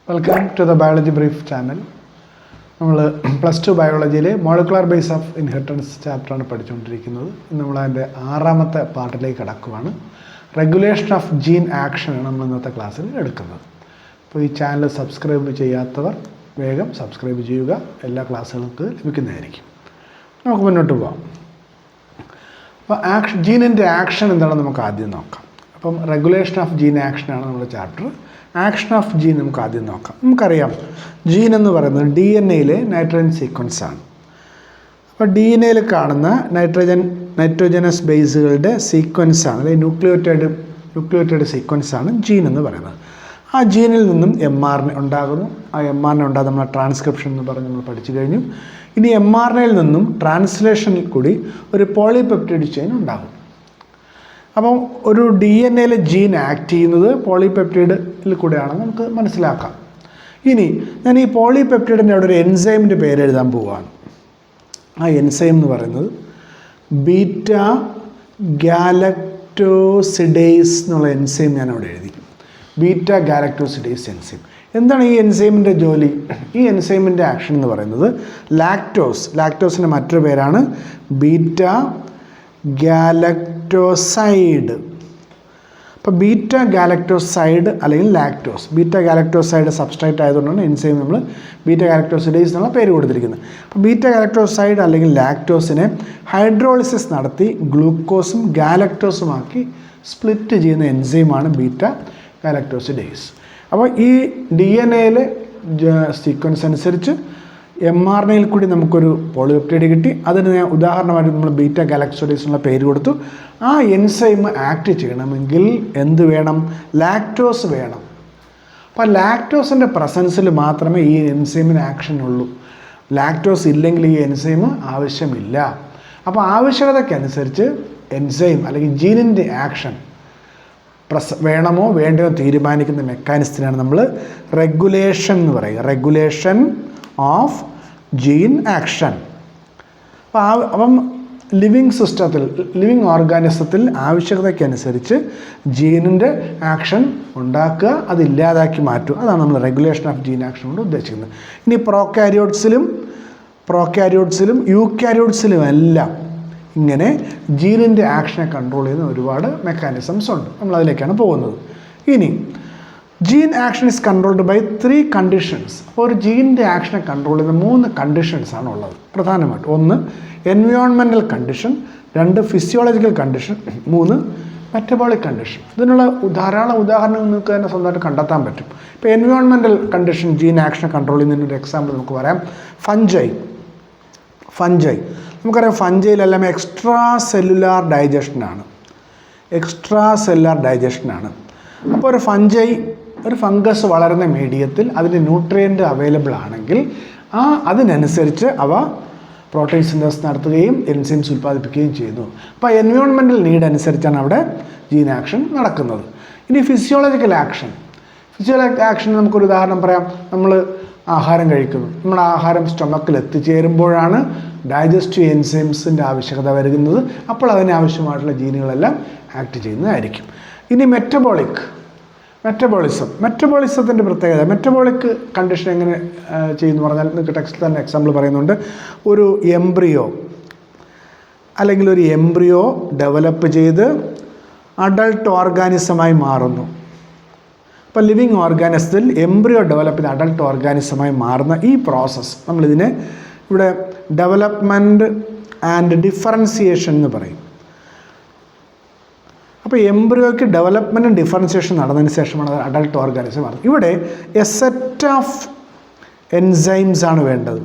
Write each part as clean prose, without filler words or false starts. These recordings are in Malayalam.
Welcome to the biology brief channel. നമ്മൾ +2 ബയോളജിയിലെ മോളിക്കുലർ ബേസ് ഓഫ് ഇൻഹെറിറ്റൻസ് ചാപ്റ്ററാണ് പഠിച്ചുകൊണ്ടിരിക്കുന്നത്. നമ്മൾ അതിൻ്റെ 6ാമത്തെ പാർട്ടിലേക്ക് കടക്കുവാണ്. റെഗുലേഷൻ ഓഫ് ജീൻ ആക്ഷനാണ് നമ്മൾ ഇന്നത്തെ ക്ലാസ്സിൽ എടുക്കുന്നത്. അപ്പോൾ ഈ ചാനൽ സബ്സ്ക്രൈബ് ചെയ്യാത്തവർ വേഗം സബ്സ്ക്രൈബ് ചെയ്യുക, എല്ലാ ക്ലാസ്സുകൾക്ക് ലഭിക്കുന്നതായിരിക്കും. നമുക്ക് മുന്നോട്ട് പോകാം. അപ്പോൾ ജീനിൻ്റെ ആക്ഷൻ എന്താണെന്ന് നമുക്ക് ആദ്യം നോക്കാം. അപ്പം റെഗുലേഷൻ ഓഫ് ജീൻ ആക്ഷനാണ് നമ്മുടെ ചാപ്റ്റർ. ആക്ഷൻ ഓഫ് ജീൻ നമുക്ക് ആദ്യം നോക്കാം. നമുക്കറിയാം ജീൻ എന്ന് പറയുന്നത് DNA-യിലെ നൈട്രജൻ സീക്വൻസാണ്. അപ്പോൾ DNA-യിൽ കാണുന്ന നൈട്രോജനസ് ബേസുകളുടെ സീക്വൻസാണ്, അല്ലെങ്കിൽ ന്യൂക്ലിയോറ്റൈഡ് സീക്വൻസാണ് ജീൻ എന്ന് പറയുന്നത്. ആ ജീനിൽ നിന്നും mRNA ഉണ്ടാകുന്നു. ആ mRNA ഉണ്ടാകുന്ന നമ്മൾ ട്രാൻസ്ക്രിപ്ഷൻ എന്ന് പറഞ്ഞ് നമ്മൾ പഠിച്ചു കഴിഞ്ഞു. ഇനി mRNA-യിൽ നിന്നും ട്രാൻസ്ലേഷനിൽ കൂടി ഒരു പോളിപെപ്റ്റൈഡ് ചെയിൻ ഉണ്ടാകും. അപ്പം ഒരു DNA-യിലെ ജീൻ ആക്ട് ചെയ്യുന്നത് പോളിപെപ്റ്റൈഡിൽ കൂടെയാണെന്ന് നമുക്ക് മനസ്സിലാക്കാം. ഇനി ഞാൻ ഈ പോളിപെപ്റ്റൈഡിൻ്റെ അവിടെ ഒരു എൻസൈമിൻ്റെ പേര് എഴുതാൻ പോവുകയാണ്. ആ എൻസൈം എന്ന് പറയുന്നത് ബീറ്റ ഗാലക്ടോസിഡേസ് എന്നുള്ള എൻസൈം ഞാൻ അവിടെ എഴുതി. Beta galactosidase enzyme. എന്താണ് ഈ എൻസൈമിൻ്റെ ജോലി? ഈ എൻസൈമിൻ്റെ ആക്ഷൻ എന്ന് പറയുന്നത് ലാക്ടോസിൻ്റെ മറ്റൊരു പേരാണ് ബീറ്റ ഗാലക്ടോസൈഡ്. അപ്പോൾ ബീറ്റ ഗാലക്ടോസൈഡ് അല്ലെങ്കിൽ ലാക്ടോസ്, ബീറ്റ ഗാലക്ടോസൈഡ് സബ്സ്ട്രേറ്റ് ആയതുകൊണ്ടാണ് എൻസൈം നമ്മൾ ബീറ്റ ഗാലക്ടോസിഡേസ് എന്നുള്ള പേര് കൊടുത്തിരിക്കുന്നത്. അപ്പോൾ ബീറ്റ ഗാലക്ടോസൈഡ് അല്ലെങ്കിൽ ലാക്ടോസിനെ ഹൈഡ്രോളിസിസ് നടത്തി ഗ്ലൂക്കോസും ഗാലക്ടോസുമാക്കി സ്പ്ലിറ്റ് ചെയ്യുന്ന എൻസൈമാണ് ബീറ്റ ഗാലക്ടോസിഡേസ്. അപ്പോൾ ഈ DNA-യിലെ സീക്വൻസ് അനുസരിച്ച് mRNA-യിൽ കൂടി നമുക്കൊരു പോളിപെപ്റ്റൈഡ് കിട്ടി. അതിന് ഉദാഹരണമായിട്ട് നമ്മൾ ബീറ്റ ഗാലക്ടോസിഡേസ് എന്നുള്ള പേര് കൊടുത്തു. ആ എൻസൈം ആക്ട് ചെയ്യണമെങ്കിൽ എന്ത് വേണം? ലാക്ടോസ് വേണം. അപ്പോൾ ലാക്ടോസിൻ്റെ പ്രസൻസിൽ മാത്രമേ ഈ എൻസൈമിന് ആക്ഷൻ ഉള്ളൂ. ലാക്ടോസ് ഇല്ലെങ്കിൽ ഈ എൻസൈം ആവശ്യമില്ല. അപ്പോൾ ആവശ്യകതയ്ക്കനുസരിച്ച് എൻസൈം അല്ലെങ്കിൽ ജീനിൻ്റെ ആക്ഷൻ വേണമോ വേണ്ടയോ തീരുമാനിക്കുന്ന മെക്കാനിസത്തിനാണ് നമ്മൾ റെഗുലേഷൻ എന്ന് പറയുക. Regulation of gene action. അപ്പം ലിവിങ് ഓർഗാനിസത്തിൽ ആവശ്യകതയ്ക്കനുസരിച്ച് ജീനിൻ്റെ ആക്ഷൻ ഉണ്ടാക്കുക, അത് ഇല്ലാതാക്കി മാറ്റുക. അതാണ് നമ്മൾ റെഗുലേഷൻ ഓഫ് ജീൻ ആക്ഷൻ കൊണ്ട് ഉദ്ദേശിക്കുന്നത്. ഇനി പ്രോകാരിയോട്സിലും യൂകാരിയോട്സിലും എല്ലാം ഇങ്ങനെ ജീനിൻ്റെ ആക്ഷനെ കൺട്രോൾ ചെയ്യുന്ന ഒരുപാട് മെക്കാനിസംസ് ഉണ്ട്. നമ്മളതിലേക്കാണ് പോകുന്നത്. ഇനി gene action is controlled by 3 conditions. അപ്പോൾ ഒരു ജീനിൻ്റെ ആക്ഷനെ കൺട്രോൾ ചെയ്യുന്ന 3 കണ്ടീഷൻസാണ് ഉള്ളത് പ്രധാനമായിട്ട്. 1 environmental condition, 2 physiological condition, 3 metabolic condition. ഇതിനുള്ള ധാരാളം ഉദാഹരണങ്ങൾ നിങ്ങൾക്ക് തന്നെ സ്വന്തമായിട്ട് കണ്ടെത്താൻ പറ്റും. ഇപ്പോൾ എൻവയോൺമെൻറ്റൽ കണ്ടീഷൻ ജീൻ ആക്ഷനെ കൺട്രോൾ ചെയ്യുന്നതിന് ഒരു എക്സാമ്പിൾ നമുക്ക് പറയാം. ഫഞ്ചൈ. നമുക്കറിയാം ഫഞ്ചയിലെല്ലാം എക്സ്ട്രാ സെല്ലുലാർ ഡൈജഷനാണ്. അപ്പോൾ ഒരു ഫംഗസ് വളരുന്ന മീഡിയത്തിൽ അതിൻ്റെ ന്യൂട്രിയൻ്റ് അവൈലബിൾ ആണെങ്കിൽ അതിനനുസരിച്ച് അവ പ്രോട്ടീൻ സിന്തസിസ് നടത്തുകയും എൻസൈംസ് ഉൽപ്പാദിപ്പിക്കുകയും ചെയ്യുന്നു. അപ്പോൾ എൻവയോൺമെൻറ്റൽ നീഡ് അനുസരിച്ചാണ് അവിടെ ജീൻ ആക്ഷൻ നടക്കുന്നത്. ഇനി ഫിസിയോളജിക്കൽ ആക്ഷൻ നമുക്കൊരു ഉദാഹരണം പറയാം. നമ്മൾ ആഹാരം കഴിക്കുന്നു. നമ്മുടെ ആഹാരം സ്റ്റൊമക്കിൽ എത്തിച്ചേരുമ്പോഴാണ് ഡൈജസ്റ്റീവ് എൻസൈംസിൻ്റെ ആവശ്യകത വരുന്നത്. അപ്പോൾ അതിനാവശ്യമായിട്ടുള്ള ജീനുകളെല്ലാം ആക്ട് ചെയ്യുന്നതായിരിക്കും. ഇനി മെറ്റബോളിസത്തിൻ്റെ പ്രത്യേകത. മെറ്റബോളിക് കണ്ടീഷൻ എങ്ങനെ ചെയ്യുന്നു പറഞ്ഞാൽ നിങ്ങൾക്ക് ടെക്സ്റ്റിൽ തന്നെ എക്സാമ്പിൾ പറയുന്നുണ്ട്. ഒരു എംബ്രിയോ ഡെവലപ്പ് ചെയ്ത് അഡൾട്ട് ഓർഗാനിസമായി മാറുന്നു. അപ്പോൾ ലിവിങ് ഓർഗാനിസത്തിൽ എംബ്രിയോ ഡെവലപ്പ് ചെയ്ത് അഡൾട്ട് ഓർഗാനിസമായി മാറുന്ന ഈ പ്രോസസ്സ് നമ്മളിതിനെ ഇവിടെ ഡെവലപ്മെൻറ്റ് ആൻഡ് ഡിഫറൻസിയേഷൻ എന്ന് പറയും. അപ്പോൾ എംബ്രിയോയ്ക്ക് ഡെവലപ്മെൻറ്റും ഡിഫറൻസിയേഷൻ നടന്നതിന് ശേഷമാണ് അത് അഡൾട്ട് ഓർഗാനിസം മാറുന്നത്. ഇവിടെ എ സെറ്റ് ഓഫ് എൻസൈംസ് ആണ് വേണ്ടത്.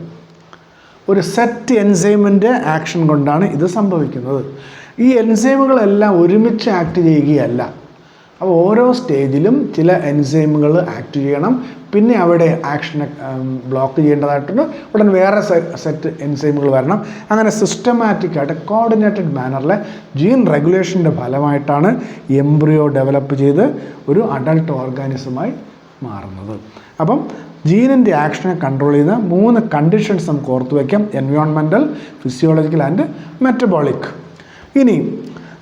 ഒരു സെറ്റ് എൻസൈമിൻ്റെ ആക്ഷൻ കൊണ്ടാണ് ഇത് സംഭവിക്കുന്നത്. ഈ എൻസൈമുകളെല്ലാം ഒരുമിച്ച് ആക്ട് ചെയ്യുകയല്ല. അപ്പോൾ ഓരോ സ്റ്റേജിലും ചില എൻസൈമുകൾ ആക്ട് ചെയ്യണം. പിന്നെ അവിടെ ആക്ഷനെ ബ്ലോക്ക് ചെയ്യേണ്ടതായിട്ടുണ്ട്. ഉടൻ വേറെ സെറ്റ് എൻസൈമുകൾ വരണം. അങ്ങനെ സിസ്റ്റമാറ്റിക്കായിട്ട് കോർഡിനേറ്റഡ് മാനറിലെ ജീൻ റെഗുലേഷൻ്റെ ഫലമായിട്ടാണ് എംബ്രിയോ ഡെവലപ്പ് ചെയ്ത് ഒരു അഡൾട്ട് ഓർഗാനിസമായി മാറുന്നത്. അപ്പം ജീനിൻ്റെ ആക്ഷനെ കൺട്രോൾ ചെയ്യുന്ന 3 കണ്ടീഷൻസ് നമുക്ക് ഓർത്തു വയ്ക്കാം. Environmental, physiological and metabolic. ഇനി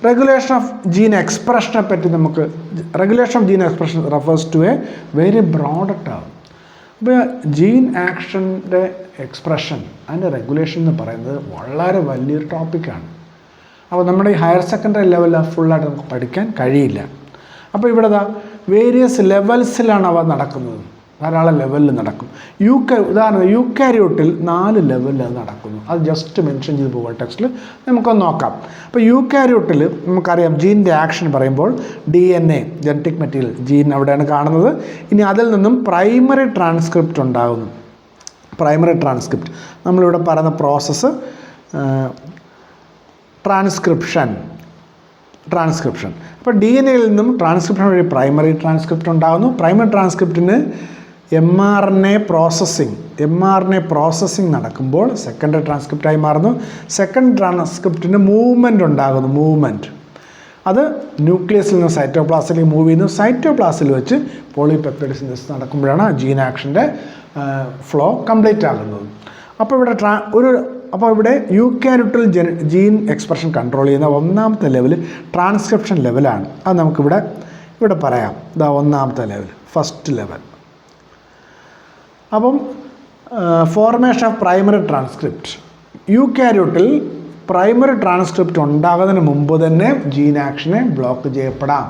റെഗുലേഷൻ ഓഫ് ജീൻ എക്സ്പ്രഷനെ പറ്റി regulation of gene expression refers to a very broad term. അപ്പോൾ ജീൻ ആക്ഷൻ്റെ എക്സ്പ്രഷൻ അതിൻ്റെ റെഗുലേഷൻ എന്ന് പറയുന്നത് വളരെ വലിയൊരു ടോപ്പിക്കാണ്. അപ്പോൾ നമ്മുടെ ഈ ഹയർ സെക്കൻഡറി ലെവലിൽ ഫുള്ളായിട്ട് നമുക്ക് പഠിക്കാൻ കഴിയില്ല. അപ്പോൾ ഇവിടെ വേരിയസ് ലെവൽസിലാണ് അവ നടക്കുന്നത്, ധാരാളം ലെവലിൽ നടക്കും. ഉദാഹരണം യൂക്കാരിയോട്ടിൽ 4 ലെവലിൽ അത് നടക്കുന്നു. അത് ജസ്റ്റ് മെൻഷൻ ചെയ്ത് പോകുക ടെക്സ്റ്റിൽ, നമുക്കൊന്ന് നോക്കാം. അപ്പോൾ യൂക്കാരിയോട്ടിൽ നമുക്കറിയാം ജീൻ്റെ ആക്ഷൻ പറയുമ്പോൾ DNA ജനറ്റിക് മെറ്റീരിയൽ ജീൻ അവിടെയാണ് കാണുന്നത്. ഇനി അതിൽ നിന്നും പ്രൈമറി ട്രാൻസ്ക്രിപ്റ്റ് ഉണ്ടാകുന്നു. പ്രൈമറി ട്രാൻസ്ക്രിപ്റ്റ് നമ്മളിവിടെ പറയുന്ന പ്രോസസ്സ് ട്രാൻസ്ക്രിപ്ഷൻ. അപ്പോൾ DNA-യിൽ നിന്നും ട്രാൻസ്ക്രിപ്ഷൻ വഴി പ്രൈമറി ട്രാൻസ്ക്രിപ്റ്റ് ഉണ്ടാകുന്നു. പ്രൈമറി ട്രാൻസ്ക്രിപ്റ്റിന് mRNA പ്രോസസ്സിങ് നടക്കുമ്പോൾ സെക്കൻഡറി ട്രാൻസ്ക്രിപ്റ്റായി മാറുന്നു. സെക്കൻഡ് ട്രാൻസ്ക്രിപ്റ്റിന് മൂവ്മെൻറ്റ് ഉണ്ടാകുന്നു. മൂവ്മെൻറ്റ് അത് ന്യൂക്ലിയസിൽ നിന്ന് സൈറ്റോപ്ലാസിലേക്ക് മൂവ് ചെയ്യുന്നു. സൈറ്റോപ്ലാസിൽ വെച്ച് പോളിപെപ്റ്റൈഡ് സിന്തസിസ് നടക്കുമ്പോഴാണ് ജീൻ ആക്ഷൻ്റെ ഫ്ലോ കംപ്ലീറ്റ് ആകുന്നത്. അപ്പോൾ ഇവിടെ യൂക്കാരിയോട്ടിൽ ജീൻ എക്സ്പ്രഷൻ കൺട്രോൾ ചെയ്യുന്ന ഒന്നാമത്തെ ലെവൽ ട്രാൻസ്ക്രിപ്ഷൻ ലെവലാണ്. അത് നമുക്കിവിടെ പറയാം. ഒന്നാമത്തെ ലെവൽ, ഫസ്റ്റ് ലെവൽ. അപ്പം ഫോർമേഷൻ ഓഫ് പ്രൈമറി ട്രാൻസ്ക്രിപ്റ്റ്. യൂക്കാരിയോട്ടിൽ പ്രൈമറി ട്രാൻസ്ക്രിപ്റ്റ് ഉണ്ടാകുന്നതിന് മുമ്പ് തന്നെ ജീൻ ആക്ഷനെ ബ്ലോക്ക് ചെയ്യപ്പെടാം.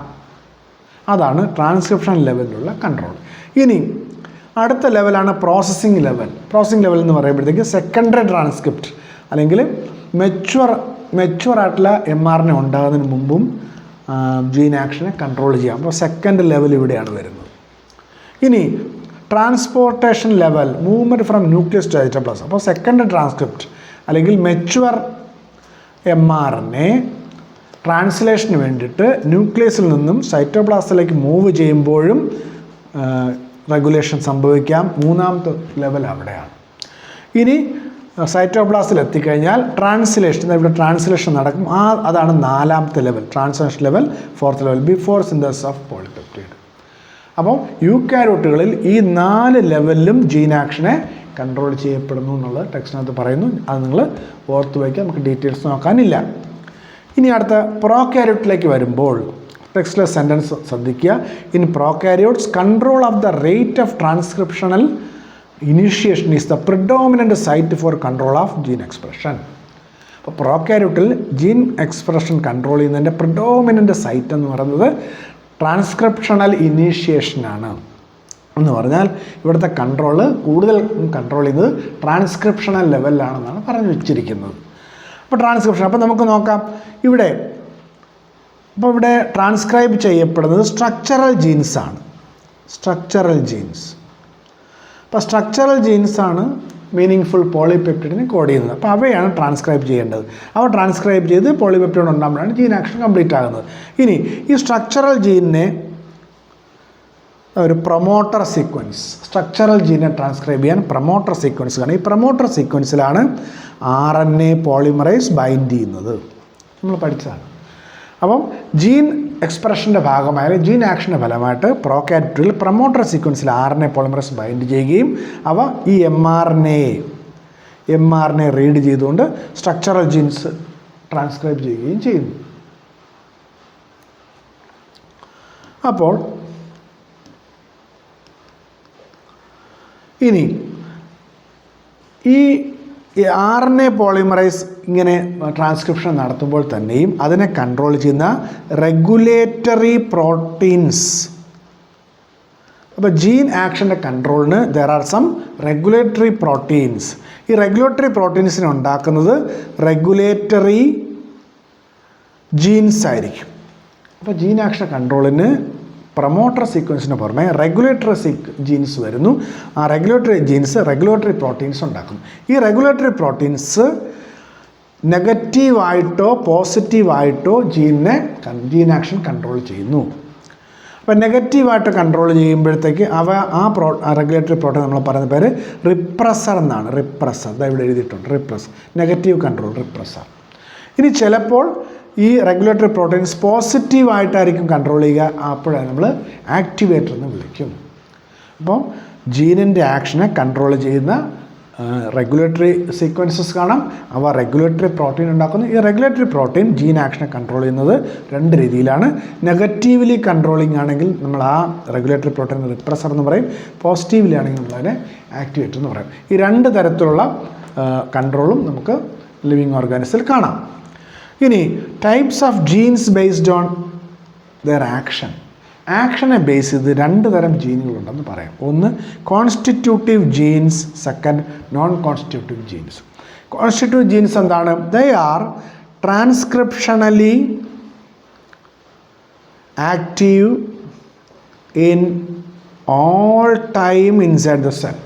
അതാണ് ട്രാൻസ്ക്രിപ്ഷൻ ലെവലിലുള്ള കൺട്രോൾ. ഇനി അടുത്ത ലെവലാണ് പ്രോസസ്സിംഗ് ലെവൽ. പ്രോസസ്സിംഗ് ലെവൽ എന്ന് പറയുമ്പോഴത്തേക്ക് സെക്കൻഡറി ട്രാൻസ്ക്രിപ്റ്റ് അല്ലെങ്കിൽ മെച്വർ ആയിട്ടുള്ള mRNA ഉണ്ടാകുന്നതിന് മുമ്പും ജീൻ ആക്ഷനെ കൺട്രോൾ ചെയ്യാം. അപ്പോൾ സെക്കൻഡ് ലെവൽ ഇവിടെയാണ് വരുന്നത്. ഇനി transportation level, movement from nucleus to cytoplasm. അപ്പോൾ സെക്കൻഡ് ട്രാൻസ്ക്രിപ്റ്റ് അല്ലെങ്കിൽ മെച്വർ mRNA ട്രാൻസ്ലേഷന് വേണ്ടിയിട്ട് ന്യൂക്ലിയസിൽ നിന്നും സൈറ്റോപ്ലാസത്തിലേക്ക് മൂവ് ചെയ്യുമ്പോഴും റെഗുലേഷൻ സംഭവിക്കാം. മൂന്നാമത്തെ ലെവൽ അവിടെയാണ്. ഇനി സൈറ്റോപ്ലാസിൽ എത്തിക്കഴിഞ്ഞാൽ ഇവിടെ ട്രാൻസ്ലേഷൻ നടക്കും. അതാണ് നാലാമത്തെ level, translation level. Fourth level before synthesis of polypeptide. അപ്പോൾ യൂക്കാരിയോട്ടുകളിൽ ഈ 4 ലെവലിലും ജീൻ ആക്ഷനെ കൺട്രോൾ ചെയ്യപ്പെടുന്നു എന്നുള്ളത് ടെക്സ്റ്റിനകത്ത് പറയുന്നു. അത് നിങ്ങൾ ഓർത്ത് വയ്ക്കുക, നമുക്ക് ഡീറ്റെയിൽസ് നോക്കാനില്ല. ഇനി അടുത്ത പ്രോകാരിയോട്ടിലേക്ക് വരുമ്പോൾ ടെക്സ്റ്റിലെ സെൻറ്റൻസ് ശ്രദ്ധിക്കുക. In prokaryotes control of the rate of transcriptional initiation is the predominant site for control of gene expression. അപ്പോൾ പ്രോകാരിയോട്ടിൽ ജീൻ എക്സ്പ്രഷൻ കൺട്രോൾ ചെയ്യുന്നതിൻ്റെ പ്രിഡോമിനൻ്റ് സൈറ്റ് എന്ന് പറയുന്നത് ട്രാൻസ്ക്രിപ്ഷണൽ ഇനീഷ്യേഷനാണ്. എന്ന് പറഞ്ഞാൽ ഇവിടുത്തെ കൂടുതൽ കൺട്രോൾ ചെയ്യുന്നത് ട്രാൻസ്ക്രിപ്ഷണൽ ലെവലിലാണെന്നാണ് പറഞ്ഞു വെച്ചിരിക്കുന്നത്. അപ്പോൾ ട്രാൻസ്ക്രിപ്ഷൻ, അപ്പോൾ നമുക്ക് നോക്കാം. ഇവിടെ ട്രാൻസ്ക്രൈബ് ചെയ്യപ്പെടുന്നത് സ്ട്രക്ചറൽ ജീൻസാണ്. Structural genes. അപ്പോൾ സ്ട്രക്ചറൽ ജീൻസാണ് മീനിങ്ഫുൾ പോളിപെപ്റ്റൈഡിനെ കോഡ് ചെയ്യുന്നത്. അപ്പോൾ അവയാണ് ട്രാൻസ്ക്രൈബ് ചെയ്യേണ്ടത്. അവ ട്രാൻസ്ക്രൈബ് ചെയ്ത് പോളിപെപ്റ്റൈഡ് ഉണ്ടാകുമ്പോഴാണ് ജീൻ ആക്ഷൻ കംപ്ലീറ്റ് ആകുന്നത്. ഇനി ഈ സ്ട്രക്ചറൽ ജീനിനെ ഒരു പ്രൊമോട്ടർ സീക്വൻസ്, സ്ട്രക്ചറൽ ജീനെ ട്രാൻസ്ക്രൈബ് ചെയ്യാൻ പ്രൊമോട്ടർ സീക്വൻസ് കാണും. ഈ പ്രൊമോട്ടർ സീക്വൻസിലാണ് RNA പോളിമറൈസ് ബൈൻഡ് ചെയ്യുന്നത്. നമ്മൾ പഠിച്ചതാണ്. അപ്പം ജീൻ എക്സ്പ്രഷൻ്റെ ഭാഗമായ ജീൻ ആക്ഷൻ്റെ ഫലമായിട്ട് പ്രോകാരിയോട്ടിൽ പ്രൊമോട്ടർ സീക്വൻസിൽ RNA പോളിമറൈസ് ബൈൻഡ് ചെയ്യുകയും അവ ഈ mRNA റീഡ് ചെയ്തുകൊണ്ട് സ്ട്രക്ചറൽ ജീൻസ് ട്രാൻസ്ക്രൈബ് ചെയ്യുകയും ചെയ്യുന്നു. അപ്പോൾ ഇനി ഈ RNA പോളിമറൈസ് ഇങ്ങനെ ട്രാൻസ്ക്രിപ്ഷൻ നടത്തുമ്പോൾ തന്നെയും അതിനെ കൺട്രോൾ ചെയ്യുന്ന റെഗുലേറ്ററി പ്രോട്ടീൻസ്. അപ്പോൾ ജീൻ ആക്ഷൻ്റെ കൺട്രോളിന് there are some regulatory proteins. ഈ റെഗുലേറ്ററി പ്രോട്ടീൻസിനെ ഉണ്ടാക്കുന്നത് റെഗുലേറ്ററി ജീൻസ് ആയിരിക്കും. അപ്പോൾ ജീൻ ആക്ഷൻ കൺട്രോളിന് പ്രൊമോട്ടർ സീക്വൻസിന് പുറമെ റെഗുലേറ്ററി ജീൻസ് വരുന്നു. ആ റെഗുലേറ്ററി പ്രോട്ടീൻസ് ഉണ്ടാക്കുന്നു. ഈ റെഗുലേറ്ററി പ്രോട്ടീൻസ് നെഗറ്റീവായിട്ടോ പോസിറ്റീവായിട്ടോ ജീൻ ആക്ഷൻ കൺട്രോൾ ചെയ്യുന്നു. അപ്പോൾ നെഗറ്റീവായിട്ട് കൺട്രോൾ ചെയ്യുമ്പോഴത്തേക്ക് റെഗുലേറ്ററി പ്രോട്ടീൻ നമ്മൾ പറയുന്ന പേര് റിപ്രസർ എന്നാണ്. റിപ്രസർ ഇവിടെ എഴുതിയിട്ടുണ്ട്. Repressor, negative control repressor. ഇനി ചിലപ്പോൾ ഈ റെഗുലേറ്ററി പ്രോട്ടീൻസ് പോസിറ്റീവായിട്ടായിരിക്കും കൺട്രോൾ ചെയ്യുക. അപ്പോഴാണ് നമ്മൾ ആക്ടിവേറ്റർ എന്ന് വിളിക്കും. അപ്പം ജീനിൻ്റെ ആക്ഷനെ കൺട്രോൾ ചെയ്യുന്ന റെഗുലേറ്ററി സീക്വൻസസ് കാണാം. അവ റെഗുലേറ്ററി പ്രോട്ടീൻ ഉണ്ടാക്കുന്നു. ഈ റെഗുലേറ്ററി പ്രോട്ടീൻ ജീൻ ആക്ഷനെ കൺട്രോൾ ചെയ്യുന്നത് രണ്ട് രീതിയിലാണ്. നെഗറ്റീവ്ലി കൺട്രോളിങ് ആണെങ്കിൽ നമ്മൾ ആ റെഗുലേറ്ററി പ്രോട്ടീൻ റിപ്രസർ എന്ന് പറയും. പോസിറ്റീവ്ലി ആണെങ്കിൽ നമ്മളതിനെ ആക്ടിവേറ്റർ എന്ന് പറയും. ഈ രണ്ട് തരത്തിലുള്ള കൺട്രോളും നമുക്ക് ലിവിങ് ഓർഗാനിസിൽ കാണാം. ഇനി types of genes based on their action. ആക്ഷനെ ബേസ് ചെയ്ത് രണ്ട് തരം ജീനുകളുണ്ടെന്ന് പറയാം. ഒന്ന് constitutive genes, second non constitutive genes. Constitutive genes എന്താണ്? They are transcriptionally active in all time inside the cell.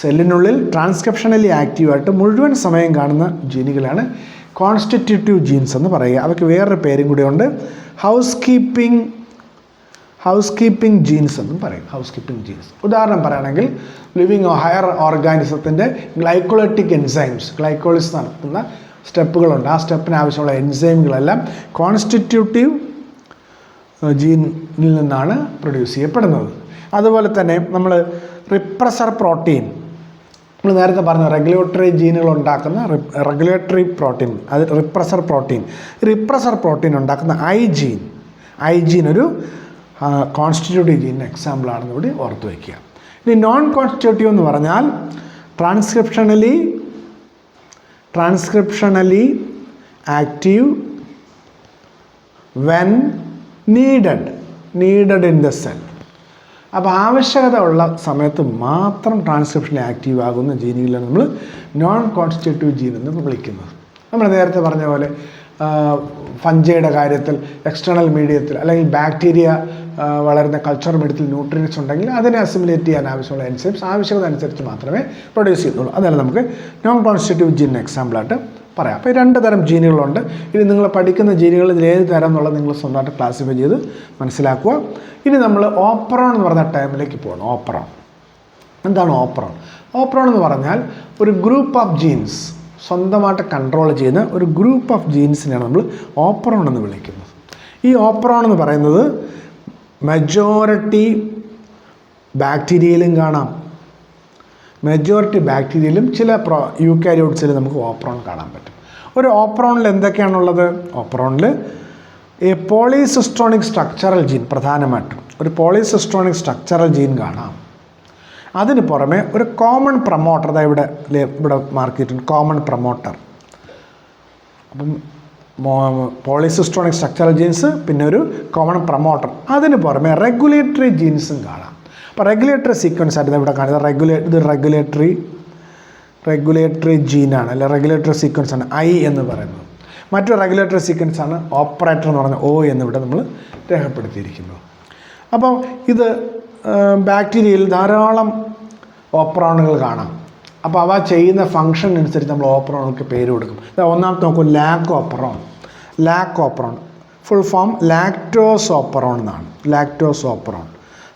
സെല്ലിനുള്ളിൽ ട്രാൻസ്ക്രിപ്ഷണലി ആക്റ്റീവായിട്ട് മുഴുവൻ സമയം കാണുന്ന ജീനുകളാണ് കോൺസ്റ്റിറ്റ്യൂട്ടീവ് ജീൻസ് എന്ന് പറയുക. അവയ്ക്ക് വേറൊരു പേരും കൂടിയുണ്ട്, ഹൗസ് കീപ്പിംഗ് ജീൻസ് എന്നും പറയും. ഹൗസ് കീപ്പിംഗ് ജീൻസ് ഉദാഹരണം പറയുകയാണെങ്കിൽ ലിവിങ് ഹയർ ഓർഗാനിസത്തിൻ്റെ ഗ്ലൈക്കോളിറ്റിക് എൻസൈംസ്, ഗ്ലൈക്കോളിസ് നടത്തുന്ന സ്റ്റെപ്പുകളുണ്ട്. ആ സ്റ്റെപ്പിന് ആവശ്യമുള്ള എൻസൈമുകളെല്ലാം കോൺസ്റ്റിറ്റ്യൂട്ടീവ് ജീനിൽ നിന്നാണ് പ്രൊഡ്യൂസ് ചെയ്യപ്പെടുന്നത്. അതുപോലെ തന്നെ നമ്മൾ റിപ്രസർ പ്രോട്ടീൻ, നമ്മൾ നേരത്തെ പറഞ്ഞു റെഗുലേറ്ററി ജീനുകൾ ഉണ്ടാക്കുന്ന റെഗുലേറ്ററി പ്രോട്ടീൻ, അത് റിപ്രസർ പ്രോട്ടീൻ ഉണ്ടാക്കുന്ന ഐ ജീൻ ഒരു കോൺസ്റ്റിറ്റ്യൂട്ടീവ് ജീനിന് എക്സാമ്പിളാണെന്ന് കൂടി ഓർത്ത് വയ്ക്കുക. ഇനി നോൺ കോൺസ്റ്റിറ്റ്യൂട്ടീവ് എന്ന് പറഞ്ഞാൽ transcriptionally active when needed in the cell. അപ്പോൾ ആവശ്യകത ഉള്ള സമയത്ത് മാത്രം ട്രാൻസ്ക്രിപ്ഷനിൽ ആക്റ്റീവ് ആകുന്ന ജീനുകളാണ് നമ്മൾ നോൺ കോൺസ്റ്റിറ്റ്യൂട്ടീവ് ജീൻ എന്ന് വിളിക്കുന്നത്. നമ്മൾ നേരത്തെ പറഞ്ഞ പോലെ ഫഞ്ചയുടെ കാര്യത്തിൽ എക്സ്റ്റേണൽ മീഡിയത്തിൽ അല്ലെങ്കിൽ ബാക്ടീരിയ വളരുന്ന കൾച്ചർ മീഡിയത്തിൽ ന്യൂട്രിയൻസ് ഉണ്ടെങ്കിൽ അതിനെ അസിമുലേറ്റ് ചെയ്യാൻ ആവശ്യമുള്ള എൻസൈംസ് ആവശ്യകത അനുസരിച്ച് മാത്രമേ പ്രൊഡ്യൂസ് ചെയ്യുന്നുള്ളൂ. അതല്ല നമുക്ക് നോൺ കോൺസ്റ്റിറ്റ്യൂട്ടീവ് ജീൻ എക്സാമ്പിളായിട്ട് പറയാം. അപ്പോൾ ഈ രണ്ട് തരം ജീനുകളുണ്ട്. ഇനി നിങ്ങൾ പഠിക്കുന്ന ജീനുകൾ ഇതിൽ ഏത് തരം എന്നുള്ളത് നിങ്ങൾ സ്വന്തമായിട്ട് ക്ലാസിഫൈ ചെയ്ത് മനസ്സിലാക്കുക. ഇനി നമ്മൾ ഓപ്പറോൺ എന്ന് പറഞ്ഞ ടൈമിലേക്ക് പോകണം. ഓപ്പറോൺ എന്താണ്? ഓപ്പറോൺ എന്ന് പറഞ്ഞാൽ ഒരു ഗ്രൂപ്പ് ഓഫ് ജീൻസ്, സ്വന്തമായിട്ട് കൺട്രോൾ ചെയ്യുന്ന ഒരു ഗ്രൂപ്പ് ഓഫ് ജീൻസിനെയാണ് നമ്മൾ ഓപ്പറോൺ എന്ന് വിളിക്കുന്നത്. ഈ ഓപ്പറോൺ എന്ന് പറയുന്നത് മെജോറിറ്റി ബാക്ടീരിയയിലും കാണാം, ചില യൂക്കാരിയോട്സിൽ നമുക്ക് ഓപ്പറോൺ കാണാൻ പറ്റും. ഒരു ഓപ്പറോണിൽ എന്തൊക്കെയാണുള്ളത്? ഓപ്പറോണിൽ പോളിസിസ്ട്രോണിക് സ്ട്രക്ചറൽ ജീൻ, പ്രധാനമായിട്ടും ഒരു പോളിസിസ്ട്രോണിക് സ്ട്രക്ചറൽ ജീൻ കാണാം. അതിന് പുറമെ ഒരു കോമൺ പ്രൊമോട്ടർ, അതായത് ഇവിടെ മാർക്ക് ചെയ്തിട്ടുണ്ട് കോമൺ പ്രൊമോട്ടർ. അപ്പം പോളിസിസ്ട്രോണിക് സ്ട്രക്ചറൽ ജീൻസ്, പിന്നെ ഒരു കോമൺ പ്രൊമോട്ടർ. അതിന് പുറമെ റെഗുലേറ്ററി ജീൻസും കാണാം. അപ്പോൾ റെഗുലേറ്ററി സീക്വൻസ് ആയിട്ട് ഇവിടെ കാണുന്നത് ഇത് റെഗുലേറ്ററി ജീനാണ്, അല്ലെ റെഗുലേറ്ററി സീക്വൻസ് ആണ് ഐ എന്ന് പറയുന്നത്. മറ്റൊരു റെഗുലേറ്ററി സീക്വൻസ് ആണ് ഓപ്പറേറ്റർ എന്ന് പറഞ്ഞ O എന്നിവിടെ നമ്മൾ രേഖപ്പെടുത്തിയിരിക്കുന്നത്. അപ്പം ഇത് ബാക്ടീരിയയിൽ ധാരാളം ഓപ്പറോണുകൾ കാണാം. അപ്പോൾ അവ ചെയ്യുന്ന ഫങ്ഷൻ അനുസരിച്ച് നമ്മൾ ഓപ്പറോണുകൾക്ക് പേര് കൊടുക്കും. ഒന്നാമത്തെ നോക്കൂ, lac operon full form lactose operon എന്നാണ്.